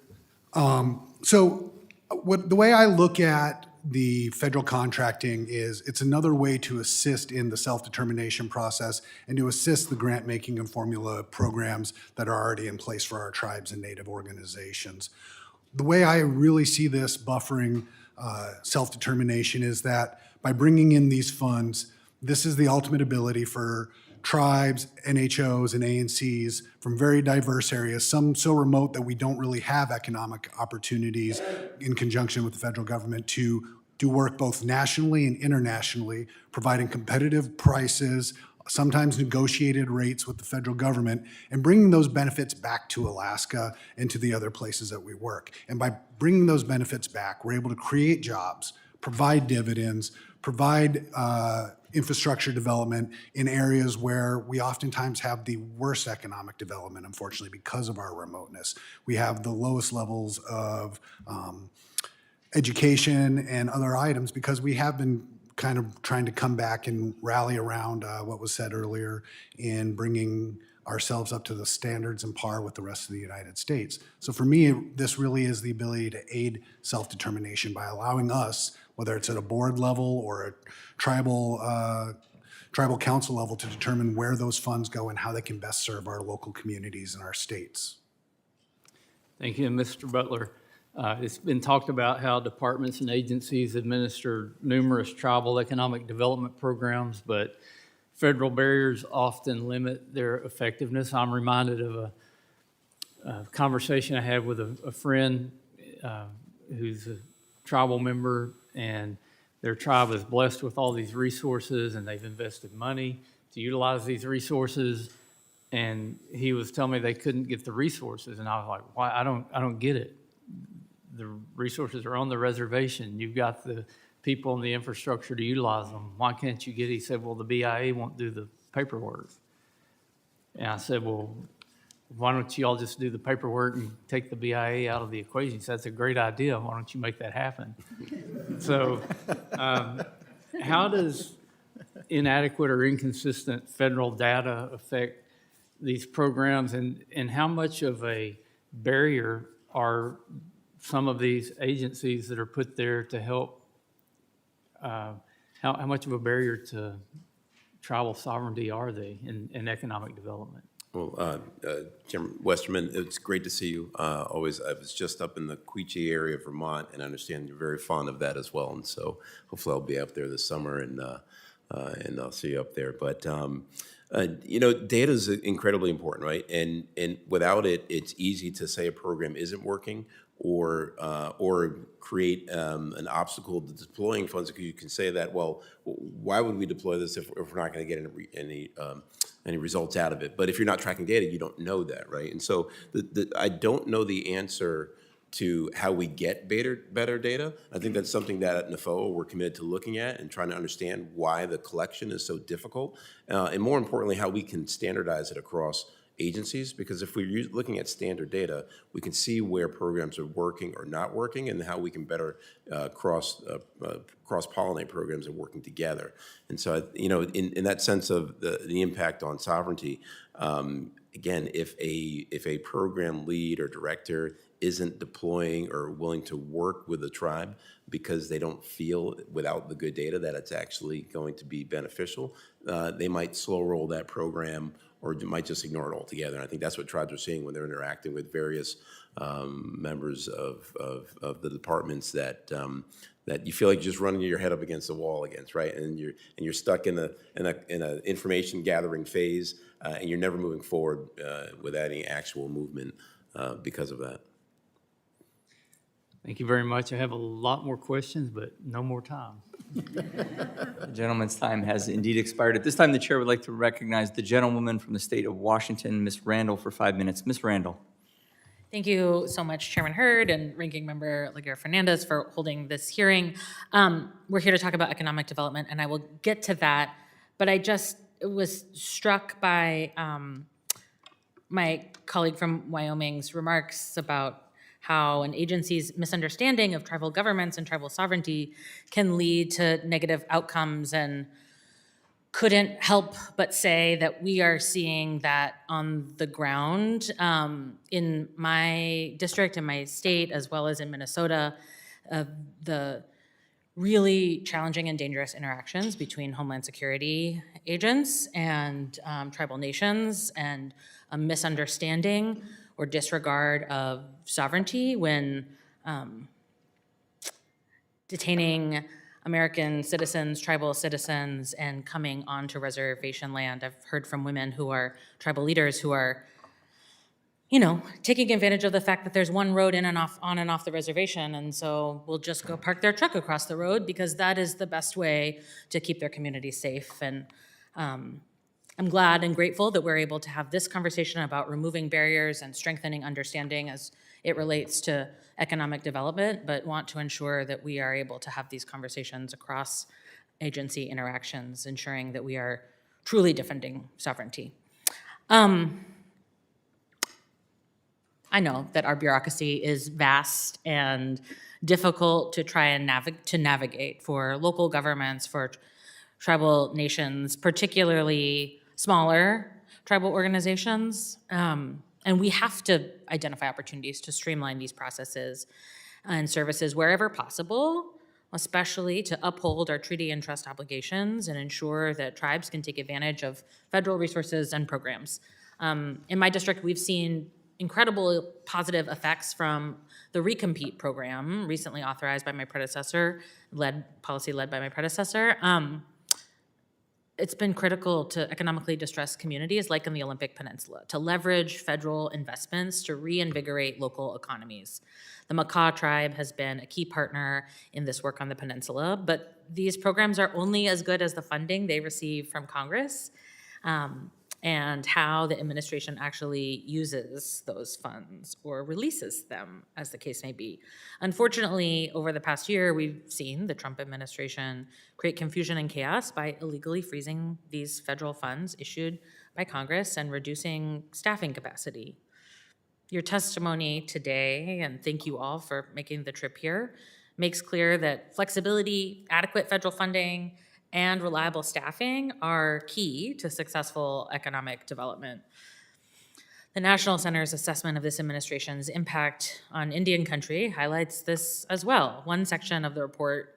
So the way I look at the federal contracting is it's another way to assist in the self-determination process and to assist the grant-making and formula programs that are already in place for our tribes and Native organizations. The way I really see this buffering self-determination is that by bringing in these funds, this is the ultimate ability for tribes, NHOs, and ANCs from very diverse areas, some so remote that we don't really have economic opportunities in conjunction with the federal government to do work both nationally and internationally, providing competitive prices, sometimes negotiated rates with the federal government, and bringing those benefits back to Alaska and to the other places that we work. And by bringing those benefits back, we're able to create jobs, provide dividends, provide infrastructure development in areas where we oftentimes have the worst economic development, unfortunately, because of our remoteness. We have the lowest levels of education and other items because we have been kind of trying to come back and rally around what was said earlier in bringing ourselves up to the standards and par with the rest of the United States. So for me, this really is the ability to aid self-determination by allowing us, whether it's at a board level or a tribal council level, to determine where those funds go and how they can best serve our local communities and our states. Thank you, Mr. Butler. It's been talked about how departments and agencies administer numerous tribal economic development programs, but federal barriers often limit their effectiveness. I'm reminded of a conversation I had with a friend who's a tribal member, and their tribe is blessed with all these resources, and they've invested money to utilize these resources. And he was telling me they couldn't get the resources, and I was like, "Why? I don't get it. The resources are on the reservation. You've got the people and the infrastructure to utilize them. Why can't you get it?" He said, "Well, the BIA won't do the paperwork." And I said, "Well, why don't you all just do the paperwork and take the BIA out of the equation?" He said, "That's a great idea. Why don't you make that happen?" So how does inadequate or inconsistent federal data affect these programs, and how much of a barrier are some of these agencies that are put there to help, how much of a barrier to tribal sovereignty are they in economic development? Well, Chairman Westerman, it's great to see you. Always, I was just up in the Quechee area of Vermont, and I understand you're very fond of that as well. And so hopefully I'll be up there this summer, and I'll see you up there. But data is incredibly important, right? And without it, it's easy to say a program isn't working, or create an obstacle to deploying funds, because you can say that, well, why would we deploy this if we're not going to get any results out of it? But if you're not tracking data, you don't know that, right? And so I don't know the answer to how we get better data. I think that's something that at NFOA we're committed to looking at and trying to understand why the collection is so difficult, and more importantly, how we can standardize it across agencies, because if we're looking at standard data, we can see where programs are working or not working, and how we can better cross-pollinate programs and working together. And so, in that sense of the impact on sovereignty, again, if a program lead or director isn't deploying or willing to work with the tribe because they don't feel, without the good data, that it's actually going to be beneficial, they might slow roll that program, or might just ignore it altogether. And I think that's what tribes are seeing when they're interacting with various members of the departments that you feel like you're just running your head up against the wall against, right? And you're stuck in a information gathering phase, and you're never moving forward with any actual movement because of that. Thank you very much. I have a lot more questions, but no more time. The gentleman's time has indeed expired. At this time, the chair would like to recognize the gentlewoman from the state of Washington, Ms. Randall, for 5 minutes. Ms. Randall. Thank you so much, Chairman Hurd and Ranking Member Laguerre-Fernandez, for holding this hearing. We're here to talk about economic development, and I will get to that, but I just was struck by my colleague from Wyoming's remarks about how an agency's misunderstanding of tribal governments and tribal sovereignty can lead to negative outcomes, and couldn't help but say that we are seeing that on the ground in my district, in my state, as well as in Minnesota, the really challenging and dangerous interactions between Homeland Security agents and tribal nations, and a misunderstanding or disregard of sovereignty when detaining American citizens, tribal citizens, and coming onto reservation land. I've heard from women who are tribal leaders who are, taking advantage of the fact that there's one road in and off, on and off the reservation, and so we'll just go park their truck across the road because that is the best way to keep their community safe. And I'm glad and grateful that we're able to have this conversation about removing barriers and strengthening understanding as it relates to economic development, but want to ensure that we are able to have these conversations across agency interactions, ensuring that we are truly defending sovereignty. I know that our bureaucracy is vast and difficult to try and navigate for local governments, for tribal nations, particularly smaller tribal organizations. And we have to identify opportunities to streamline these processes and services wherever possible, especially to uphold our treaty and trust obligations and ensure that tribes can take advantage of federal resources and programs. In my district, we've seen incredible positive effects from the Recompete program, recently authorized by my predecessor, policy led by my predecessor. It's been critical to economically distressed communities like in the Olympic Peninsula to leverage federal investments to reinvigorate local economies. The Makah tribe has been a key partner in this work on the peninsula, but these programs are only as good as the funding they receive from Congress. And how the administration actually uses those funds or releases them, as the case may be. Unfortunately, over the past year, we've seen the Trump administration create confusion and chaos by illegally freezing these federal funds issued by Congress and reducing staffing capacity. Your testimony today, and thank you all for making the trip here, makes clear that flexibility, adequate federal funding, and reliable staffing are key to successful economic development. The National Center's assessment of this administration's impact on Indian country highlights this as well. One section of the report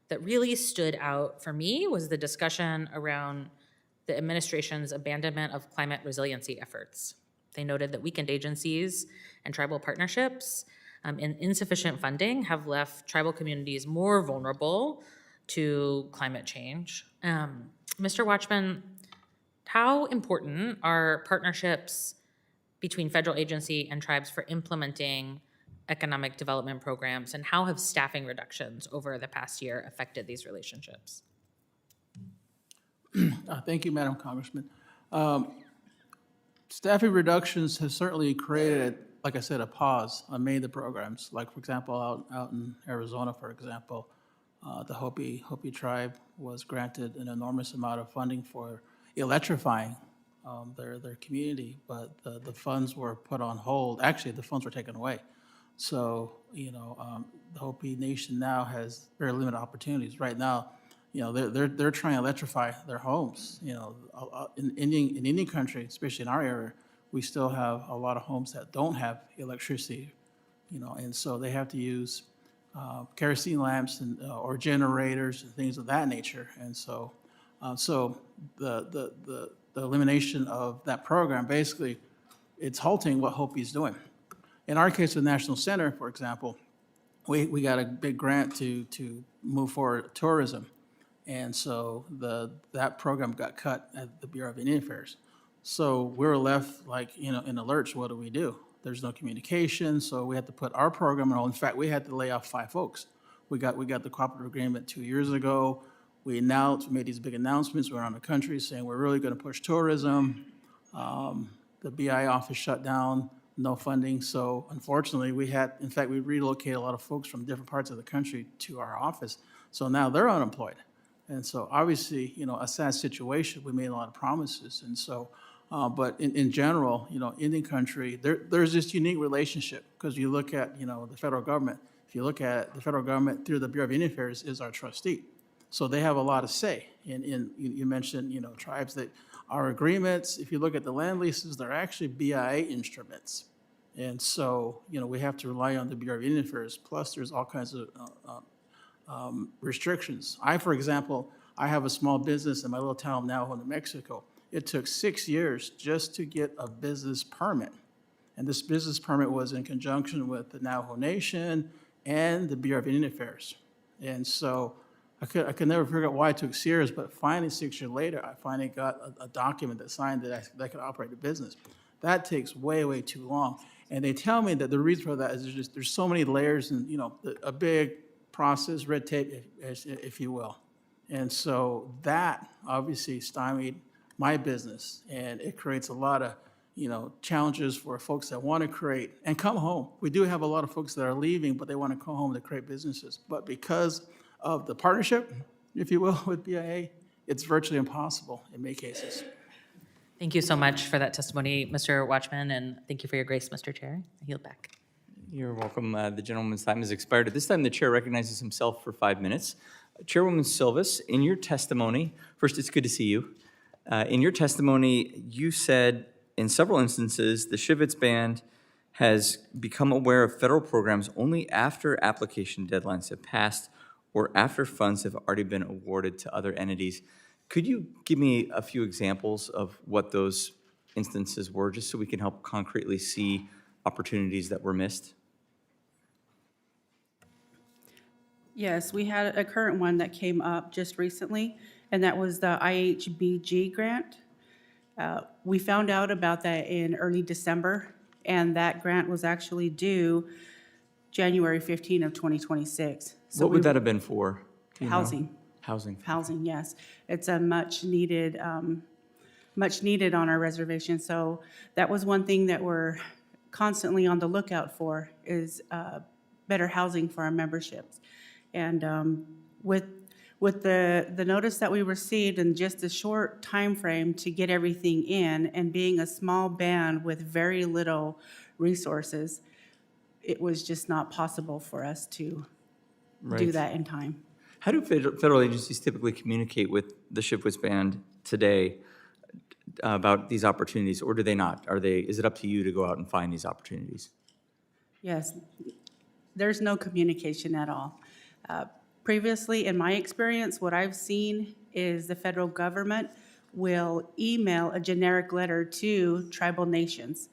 that really stood out for me was the discussion around the administration's abandonment of climate resiliency efforts. They noted that weakened agencies and tribal partnerships and insufficient funding have left tribal communities more vulnerable to climate change. Mr. Watchman, how important are partnerships between federal agency and tribes for implementing economic development programs, and how have staffing reductions over the past year affected these relationships? Thank you, Madam Congressman. Staffing reductions have certainly created, like I said, a pause on many of the programs. Like, for example, out in Arizona, for example, the Hopi tribe was granted an enormous amount of funding for electrifying their community, but the funds were put on hold. Actually, the funds were taken away. So, the Hopi Nation now has very limited opportunities. Right now, they're trying to electrify their homes. In Indian country, especially in our area, we still have a lot of homes that don't have electricity, and so they have to use kerosene lamps and or generators and things of that nature. And so, the elimination of that program, basically, it's halting what Hopi is doing. In our case with National Center, for example, we got a big grant to move forward tourism. And so that program got cut at the Bureau of Indian Affairs. So we're left in a lurch. What do? There's no communication, so we had to put our program on hold. In fact, we had to lay off 5 folks. We got the cooperative agreement 2 years ago. We made these big announcements around the country saying we're really going to push tourism. The BI office shut down, no funding. So unfortunately, we relocated a lot of folks from different parts of the country to our office. So now they're unemployed. And so obviously, a sad situation. We made a lot of promises. And so, but in general, Indian country, there's this unique relationship because you look at, the federal government. If you look at the federal government through the Bureau of Indian Affairs is our trustee. So they have a lot of say. You mentioned, tribes that our agreements, if you look at the land leases, they're actually BIA instruments. And so, we have to rely on the Bureau of Indian Affairs. Plus, there's all kinds of restrictions. For example, I have a small business in my little town of Navajo, New Mexico. It took 6 years just to get a business permit. And this business permit was in conjunction with the Navajo Nation and the Bureau of Indian Affairs. And so I could never figure out why it took 6 years, but finally 6 years later, I finally got a document that signed that I could operate a business. That takes way, way too long. And they tell me that the reason for that is there's so many layers and, a big process, red tape, if you will. And so that obviously stymied my business, and it creates a lot of challenges for folks that want to create and come home. We do have a lot of folks that are leaving, but they want to come home to create businesses. But because of the partnership, if you will, with BIA, it's virtually impossible in many cases. Thank you so much for that testimony, Mr. Watchman, and thank you for your grace, Mr. Chair. I yield back. You're welcome. The gentleman's time has expired. At this time, the chair recognizes himself for 5 minutes. Chairwoman Silvas, in your testimony, first, it's good to see you. In your testimony, you said in several instances, the Shivwits Band has become aware of federal programs only after application deadlines have passed or after funds have already been awarded to other entities. Could you give me a few examples of what those instances were, just so we can help concretely see opportunities that were missed? Yes, we had a current one that came up just recently, and that was the IHBG grant. We found out about that in early December, and that grant was actually due January 15 of 2026. So What would that have been for? Do you know? Housing. Housing, yes. It's a much needed on our reservation. So that was one thing that we're constantly on the lookout for, is better housing for our memberships. And with the notice that we received in just a short time frame to get everything in, and being a small band with very little resources, it was just not possible for us to do that in time. How do federal agencies typically communicate with the Shivwits Band today about these opportunities, or do they not? Is it up to you to go out and find these opportunities? Yes, there's no communication at all. Previously, in my experience, what I've seen is the federal government will email a generic letter to tribal nations.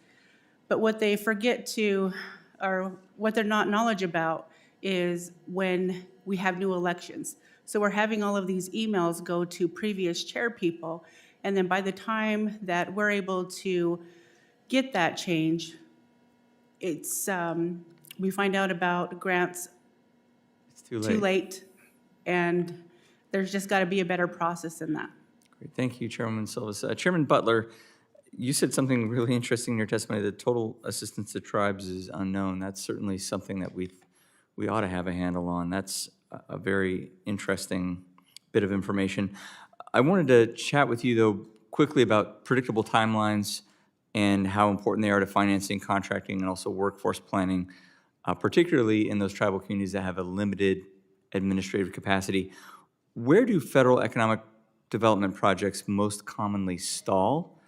But what they forget to, or what they're not knowledgeable about, is when we have new elections. So we're having all of these emails go to previous chair people, and then by the time that we're able to get that change, it's we find out about grants It's too too late. late, and there's just got to be a better process in that. Great. Thank you, Chairwoman Silvas. Chairman Butler, you said something really interesting in your testimony, that total assistance to tribes is unknown. That's certainly something that we ought to have a handle on. That's a very interesting bit of information. I wanted to chat with you, though, quickly about predictable timelines and how important they are to financing, contracting, and also workforce planning, particularly in those tribal communities that have a limited administrative capacity. Where do federal economic development projects most commonly stall,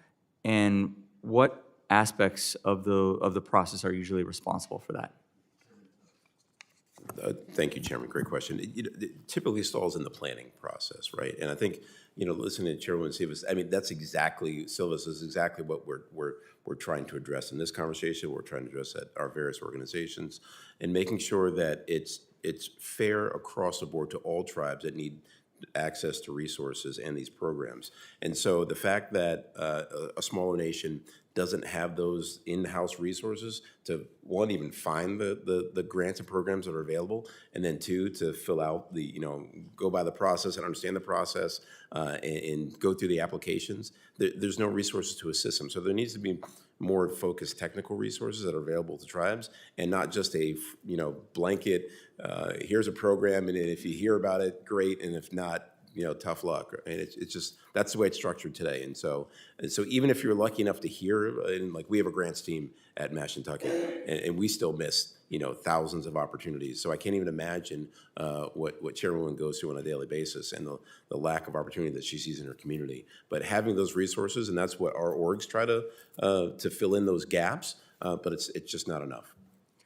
and what aspects of the process are usually responsible for that? Thank you, Chairman. Great question. It typically stalls in the planning process, right? And I think, listening to Chairwoman Silvas, that's exactly, Silvas is exactly what we're trying to address in this conversation. We're trying to address at our various organizations, and making sure that it's fair across the board to all tribes that need access to resources and these programs. And so the fact that a smaller nation doesn't have those in-house resources to, one, even find the grants and programs that are available, and then two, to fill out go by the process and understand the process and go through the applications, there's no resources to assist them. So there needs to be more focused technical resources that are available to tribes, and not just a blanket, here's a program, and if you hear about it, great, and if not, tough luck. And it's just, that's the way it's structured today. And so even if you're lucky enough to hear, and like we have a grants team at Mashantucket, and we still miss thousands of opportunities. So I can't even imagine what Chairwoman goes through on a daily basis, and the lack of opportunity that she sees in her community. But having those resources, and that's what our orgs try to fill in those gaps, but it's just not enough.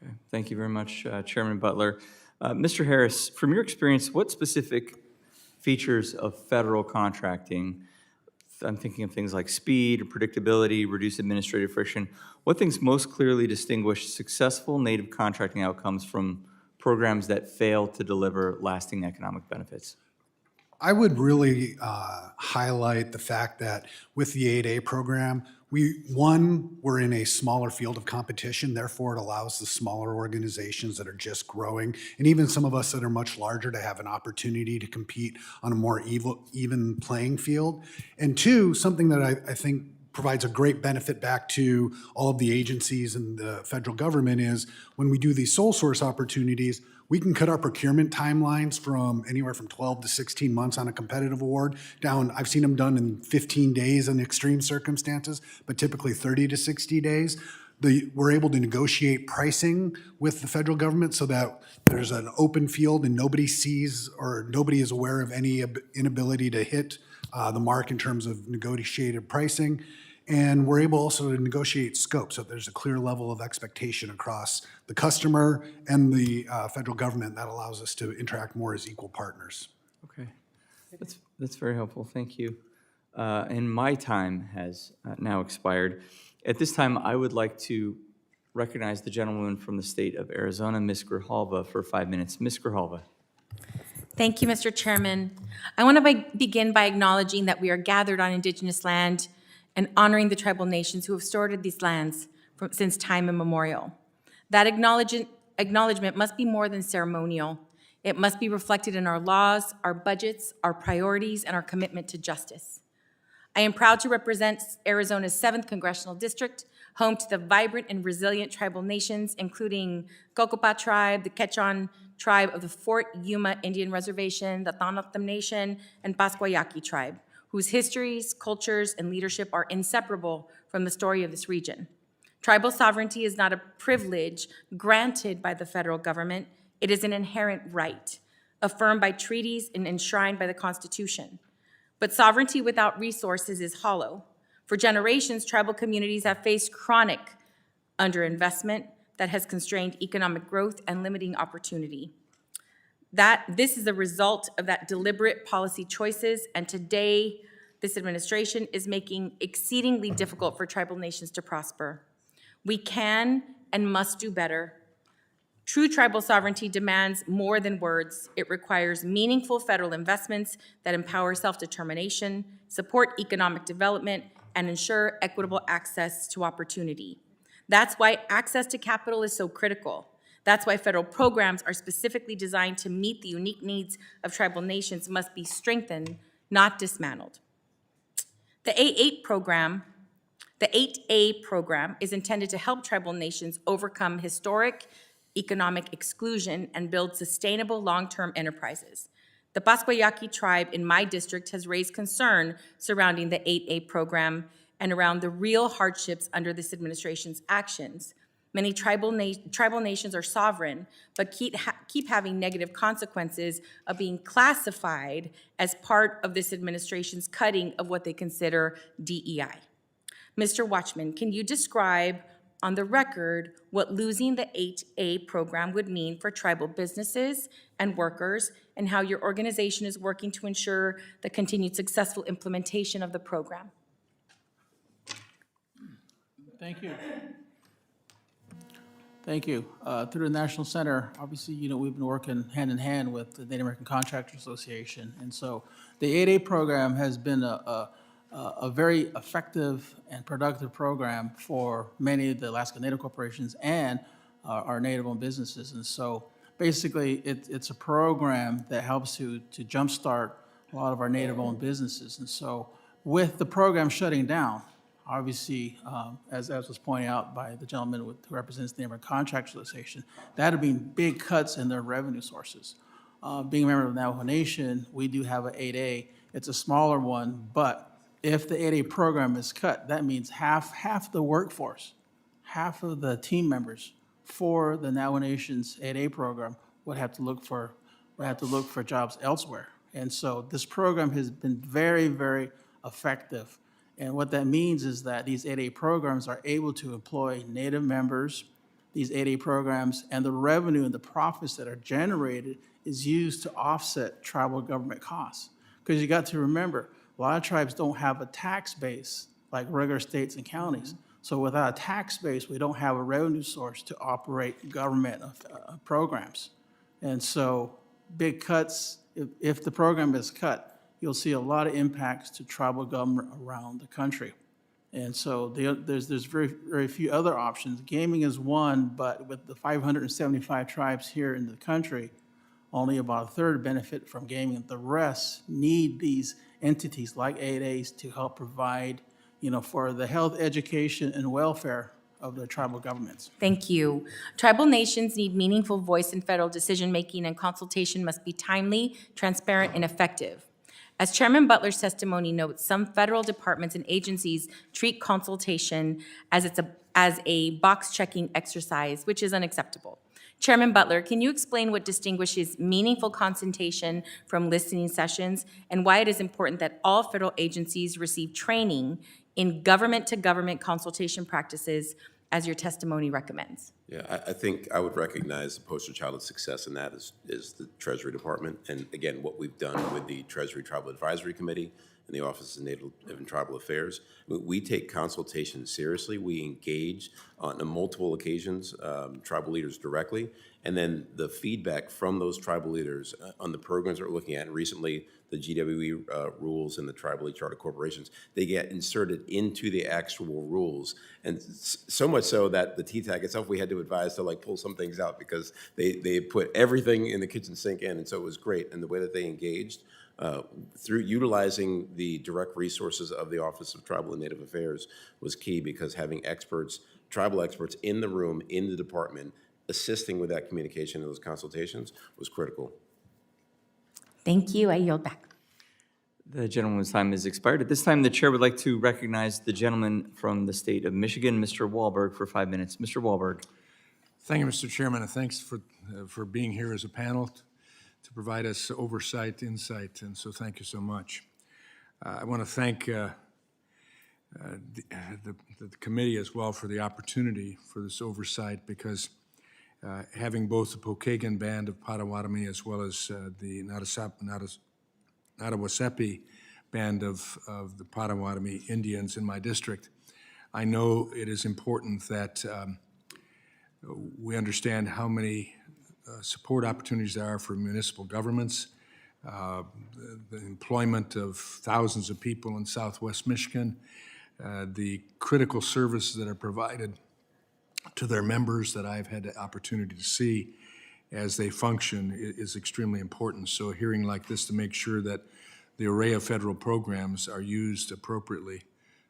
Okay. Thank you very much, Chairman Butler. Mr. Harris, from your experience, what specific features of federal contracting, I'm thinking of things like speed, predictability, reduced administrative friction, what things most clearly distinguish successful native contracting outcomes from programs that fail to deliver lasting economic benefits? I would really highlight the fact that with the 8A program, we're in a smaller field of competition, therefore it allows the smaller organizations that are just growing, and even some of us that are much larger, to have an opportunity to compete on a more even playing field. And two, something that I think provides a great benefit back to all of the agencies and the federal government is when we do these sole source opportunities, we can cut our procurement timelines from anywhere from 12 to 16 months on a competitive award down. I've seen them done in 15 days in extreme circumstances, but typically 30 to 60 days. We're able to negotiate pricing with the federal government so that there's an open field and nobody sees or nobody is aware of any inability to hit the mark in terms of negotiated pricing. And we're able also to negotiate scope so that there's a clear level of expectation across the customer and the federal government that allows us to interact more as equal partners. Okay, that's very helpful, thank you. And my time has now expired. At this time, I would like to recognize the gentlewoman from the state of Arizona, Ms. Grijalva, for 5 minutes. Ms. Grijalva. Thank you, Mr. Chairman. I want to begin by acknowledging that we are gathered on Indigenous land and honoring the tribal nations who have stewarded these lands since time immemorial. That acknowledgement must be more than ceremonial. It must be reflected in our laws, our budgets, our priorities, and our commitment to justice. I am proud to represent Arizona's 7th Congressional District, home to the vibrant and resilient tribal nations, including Cocopah Tribe, the Quechan Tribe of the Fort Yuma Indian Reservation, the Tonatim Nation, and Pasquayaqui Tribe, whose histories, cultures, and leadership are inseparable from the story of this region. Tribal sovereignty is not a privilege granted by the federal government. It is an inherent right, affirmed by treaties and enshrined by the Constitution. But sovereignty without resources is hollow. For generations, tribal communities have faced chronic underinvestment that has constrained economic growth and limiting opportunity. This is a result of that deliberate policy choices, and today, this administration is making exceedingly difficult for tribal nations to prosper. We can and must do better. True tribal sovereignty demands more than words. It requires meaningful federal investments that empower self-determination, support economic development, and ensure equitable access to opportunity. That's why access to capital is so critical. That's why federal programs are specifically designed to meet the unique needs of tribal nations must be strengthened, not dismantled. The 8A program is intended to help tribal nations overcome historic economic exclusion and build sustainable long-term enterprises. The Pasquayaqui tribe in my district has raised concern surrounding the 8A program and around the real hardships under this administration's actions. Many tribal nations are sovereign, but keep having negative consequences of being classified as part of this administration's cutting of what they consider DEI. Mr. Watchman, can you describe on the record what losing the 8A program would mean for tribal businesses and workers, and how your organization is working to ensure the continued successful implementation of the program? Thank you. Thank you. Through the National Center, obviously, we've been working hand in hand with the Native American Contractors Association. And so the 8A program has been a very effective and productive program for many of the Alaska Native corporations and our Native-owned businesses. And so basically, it's a program that helps to jumpstart a lot of our Native-owned businesses. And so with the program shutting down, obviously, as was pointed out by the gentleman who represents the Native American Contractors Association, that would mean big cuts in their revenue sources. Being a member of the Navajo Nation, we do have an 8A. It's a smaller one, but if the 8A program is cut, that means half the workforce, half of the team members for the Navajo Nation's 8A program would have to look for jobs elsewhere. And so this program has been very, very effective. And what that means is that these 8A programs are able to employ Native members, these 8A programs, and the revenue and the profits that are generated is used to offset tribal government costs. Because you got to remember, a lot of tribes don't have a tax base like regular states and counties. So without a tax base, we don't have a revenue source to operate government programs. And so big cuts, if the program is cut, you'll see a lot of impacts to tribal government around the country. And so there's very, very few other options. Gaming is one, but with the 575 tribes here in the country, only about a third benefit from gaming. The rest need these entities like 8As to help provide, for the health, education, and welfare of the tribal governments. Thank you. Tribal nations need meaningful voice in federal decision-making, and consultation must be timely, transparent, and effective. As Chairman Butler's testimony notes, some federal departments and agencies treat consultation as a box-checking exercise, which is unacceptable. Chairman Butler, can you explain what distinguishes meaningful consultation from listening sessions, and why it is important that all federal agencies receive training in government-to-government consultation practices, as your testimony recommends? Yeah, I think I would recognize the poster child of success in that is the Treasury Department. And again, what we've done with the Treasury Tribal Advisory Committee and the Office of Native and Tribal Affairs, we take consultation seriously. We engage on multiple occasions tribal leaders directly, and then the feedback from those tribal leaders on the programs that we're looking at, and recently the GWE rules and the tribally chartered corporations, they get inserted into the actual rules. And so much so that the TTAC itself, we had to advise to pull some things out because they put everything in the kitchen sink in, and so it was great. And the way that they engaged through utilizing the direct resources of the Office of Tribal and Native Affairs was key, because having experts, tribal experts in the room, in the department, assisting with that communication and those consultations was critical. Thank you. I yield back. The gentleman's time has expired. At this time, the chair would like to recognize the gentleman from the state of Michigan, Mr. Wahlberg, for 5 minutes. Mr. Wahlberg. Thank you, Mr. Chairman, and thanks for being here as a panel to provide us oversight, insight, and so thank you so much. I want to thank the committee as well for the opportunity for this oversight, because having both the Pokagon Band of Potawatomi as well as the Nottawasepi Band of the Potawatomi Indians in my district, I know it is important that we understand how many support opportunities there are for municipal governments, the employment of thousands of people in Southwest Michigan, the critical services that are provided to their members that I've had the opportunity to see as they function is extremely important. So a hearing like this to make sure that the array of federal programs are used appropriately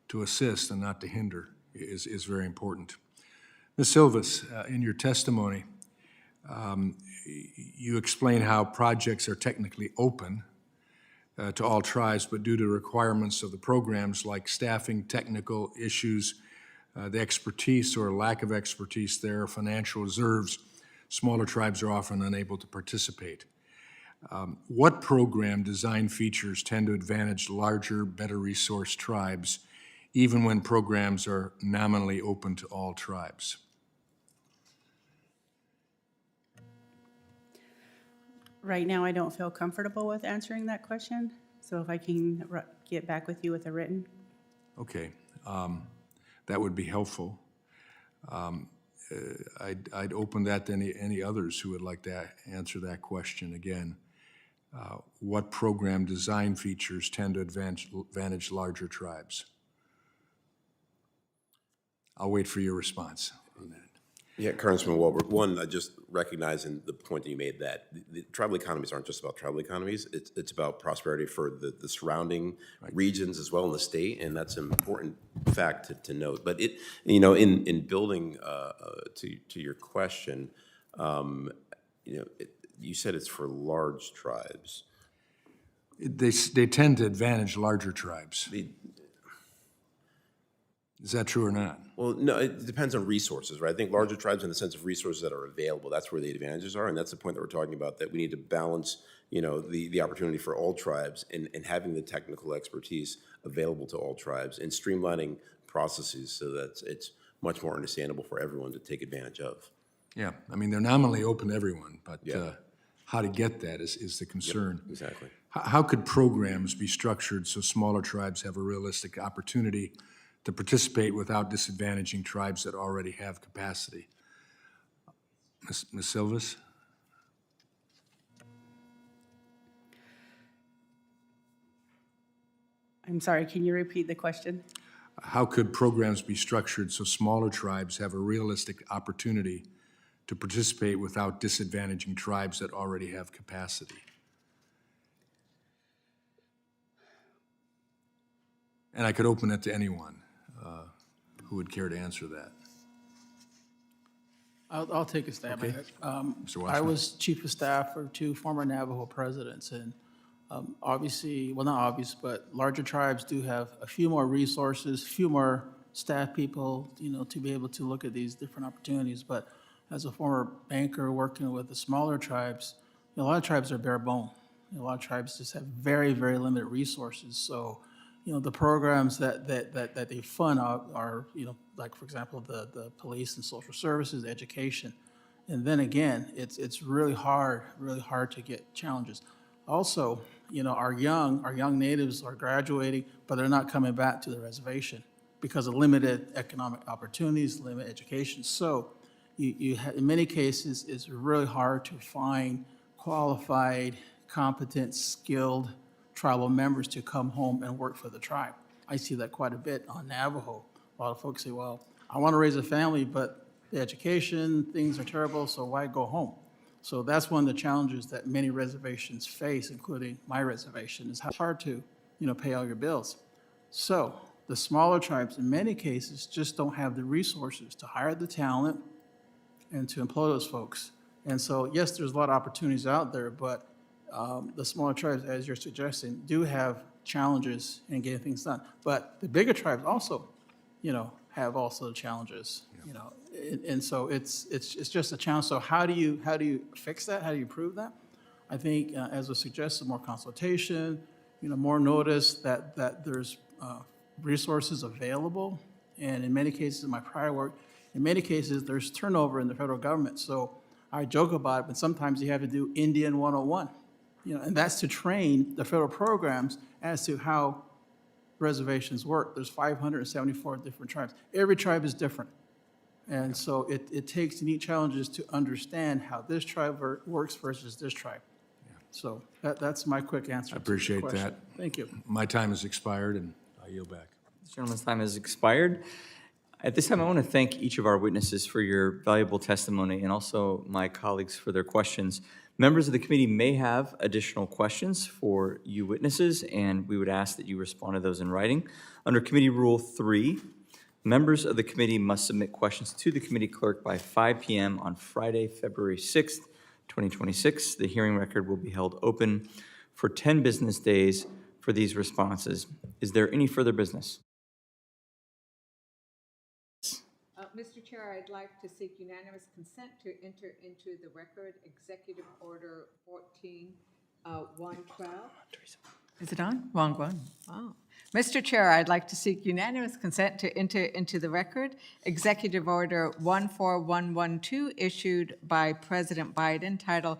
to assist and not to hinder is very important. Ms. Silvas, in your testimony, you explain how projects are technically open to all tribes, but due to requirements of the programs like staffing, technical issues, the expertise or lack of expertise there, financial reserves, smaller tribes are often unable to participate. What program design features tend to advantage larger, better resourced tribes, even when programs are nominally open to all tribes? Right now, I don't feel comfortable with answering that question, so if I can get back with you with a written. Okay, that would be helpful. I'd open that to any others who would like to answer that question again. What program design features tend to advantage larger tribes? I'll wait for your response on that. Yeah, Congressman Wahlberg, one, just recognizing the point that you made that the tribal economies aren't just about tribal economies, it's about prosperity for the surrounding regions as well in the state, and that's an important fact to note. But in building to your question, you said it's for large tribes. They tend to advantage larger tribes. Is that true or not? Well, no, it depends on resources, right? I think larger tribes in the sense of resources that are available, that's where the advantages are, and that's the point that we're talking about, that we need to balance, the opportunity for all tribes and having the technical expertise available to all tribes and streamlining processes so that it's much more understandable for everyone to take advantage of. Yeah, I mean, they're nominally open to everyone, but how to get that is the concern. Yep, exactly. How could programs be structured so smaller tribes have a realistic opportunity to participate without disadvantaging tribes that already have capacity? Ms. Silvas? I'm sorry, can you repeat the question? How could programs be structured so smaller tribes have a realistic opportunity to participate without disadvantaging tribes that already have capacity? And I could open it to anyone. who would care to answer that? I'll take a stab at it. Mr. I Watchman? was chief of staff for 2 former Navajo presidents, and obviously, well, not obvious, but larger tribes do have a few more resources, few more staff people, to be able to look at these different opportunities. But as a former banker working with the smaller tribes, a lot of tribes are bare bone. A lot of tribes just have very, very limited resources. So, the programs that they fund are, like, for example, the police and social services, education. And then again, it's really hard to get challenges. Also, our young natives are graduating, but they're not coming back to the reservation because of limited economic opportunities, limited education. So in many cases, it's really hard to find qualified, competent, skilled tribal members to come home and work for the tribe. I see that quite a bit on Navajo. A lot of folks say, well, I want to raise a family, but the education, things are terrible, so why go home? So that's one of the challenges that many reservations face, including my reservation, is how hard to, pay all your bills. So the smaller tribes, in many cases, just don't have the resources to hire the talent and to employ those folks. And so, yes, there's a lot of opportunities out there, but the smaller tribes, as you're suggesting, do have challenges in getting things done. But the bigger tribes also, have also challenges, and so it's just a challenge. So how do you fix that? How do you improve that? I think, as was suggested, more consultation, more notice that there's resources available. And in many cases, in my prior work, in many cases, there's turnover in the federal government. So I joke about it, but sometimes you have to do Indian 101, and that's to train the federal programs as to how reservations work. There's 574 different tribes. Every tribe is different. And so it takes unique challenges to understand how this tribe works versus this tribe. So that's my quick answer. I appreciate to the question. that. Thank you. My time has expired, and I yield back. This gentleman's time has expired. At this time, I want to thank each of our witnesses for your valuable testimony and also my colleagues for their questions. Members of the committee may have additional questions for you witnesses, and we would ask that you respond to those in writing. Under Committee Rule 3, members of the committee must submit questions to the committee clerk by 5 p.m. on Friday, February 6th, 2026. The hearing record will be held open for 10 business days for these responses. Is there any further business? Mr. Chair, I'd like to seek unanimous consent to enter into the record Executive Order 14-112. Is it on? Wrong one. Oh. Mr. Chair, I'd like to seek unanimous consent to enter into the record Executive Order 14112 issued by President Biden titled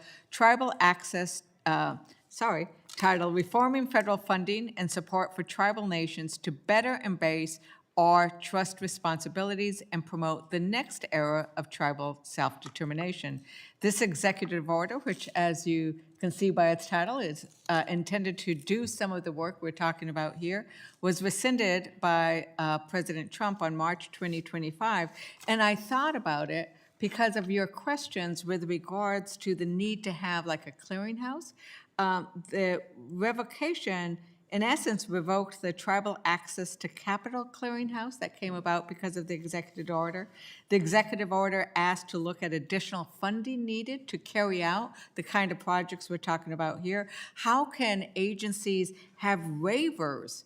titled Reforming Federal Funding and Support for Tribal Nations to Better Embrace our Trust Responsibilities and Promote the Next Era of Tribal Self-Determination. This executive order, which as you can see by its title, is intended to do some of the work we're talking about here, was rescinded by President Trump on March 2025. And I thought about it because of your questions with regards to the need to have like a clearinghouse. The revocation in essence, revoked the tribal access to capital clearinghouse that came about because of the executive order. The executive order asked to look at additional funding needed to carry out the kind of projects we're talking about here. How can agencies have waivers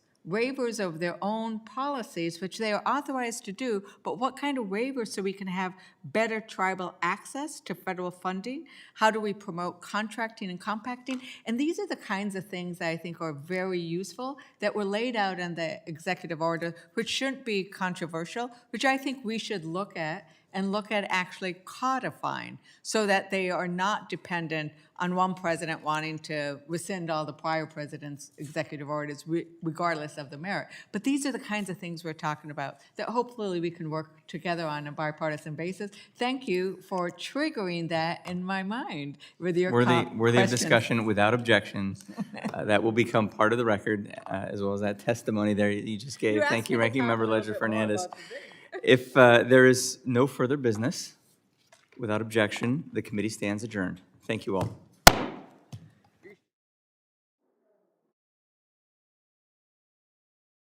of their own policies, which they are authorized to do, but what kind of waivers so we can have better tribal access to federal funding? How do we promote contracting and compacting? And these are the kinds of things that I think are very useful that were laid out in the executive order, which shouldn't be controversial, which I think we should look at and look at actually codifying so that they are not dependent on one president wanting to rescind all the prior president's executive orders regardless of the merit. But these are the kinds of things we're talking about that hopefully we can work together on a bipartisan basis. Thank you for triggering that in my mind with your Worthy of questions. discussion without objection. That will become part of the record, as well as that testimony there you just gave. Thank you, Ranking Member Ledger Fernandez. If there is no further business, without objection, the committee stands adjourned. Thank you all.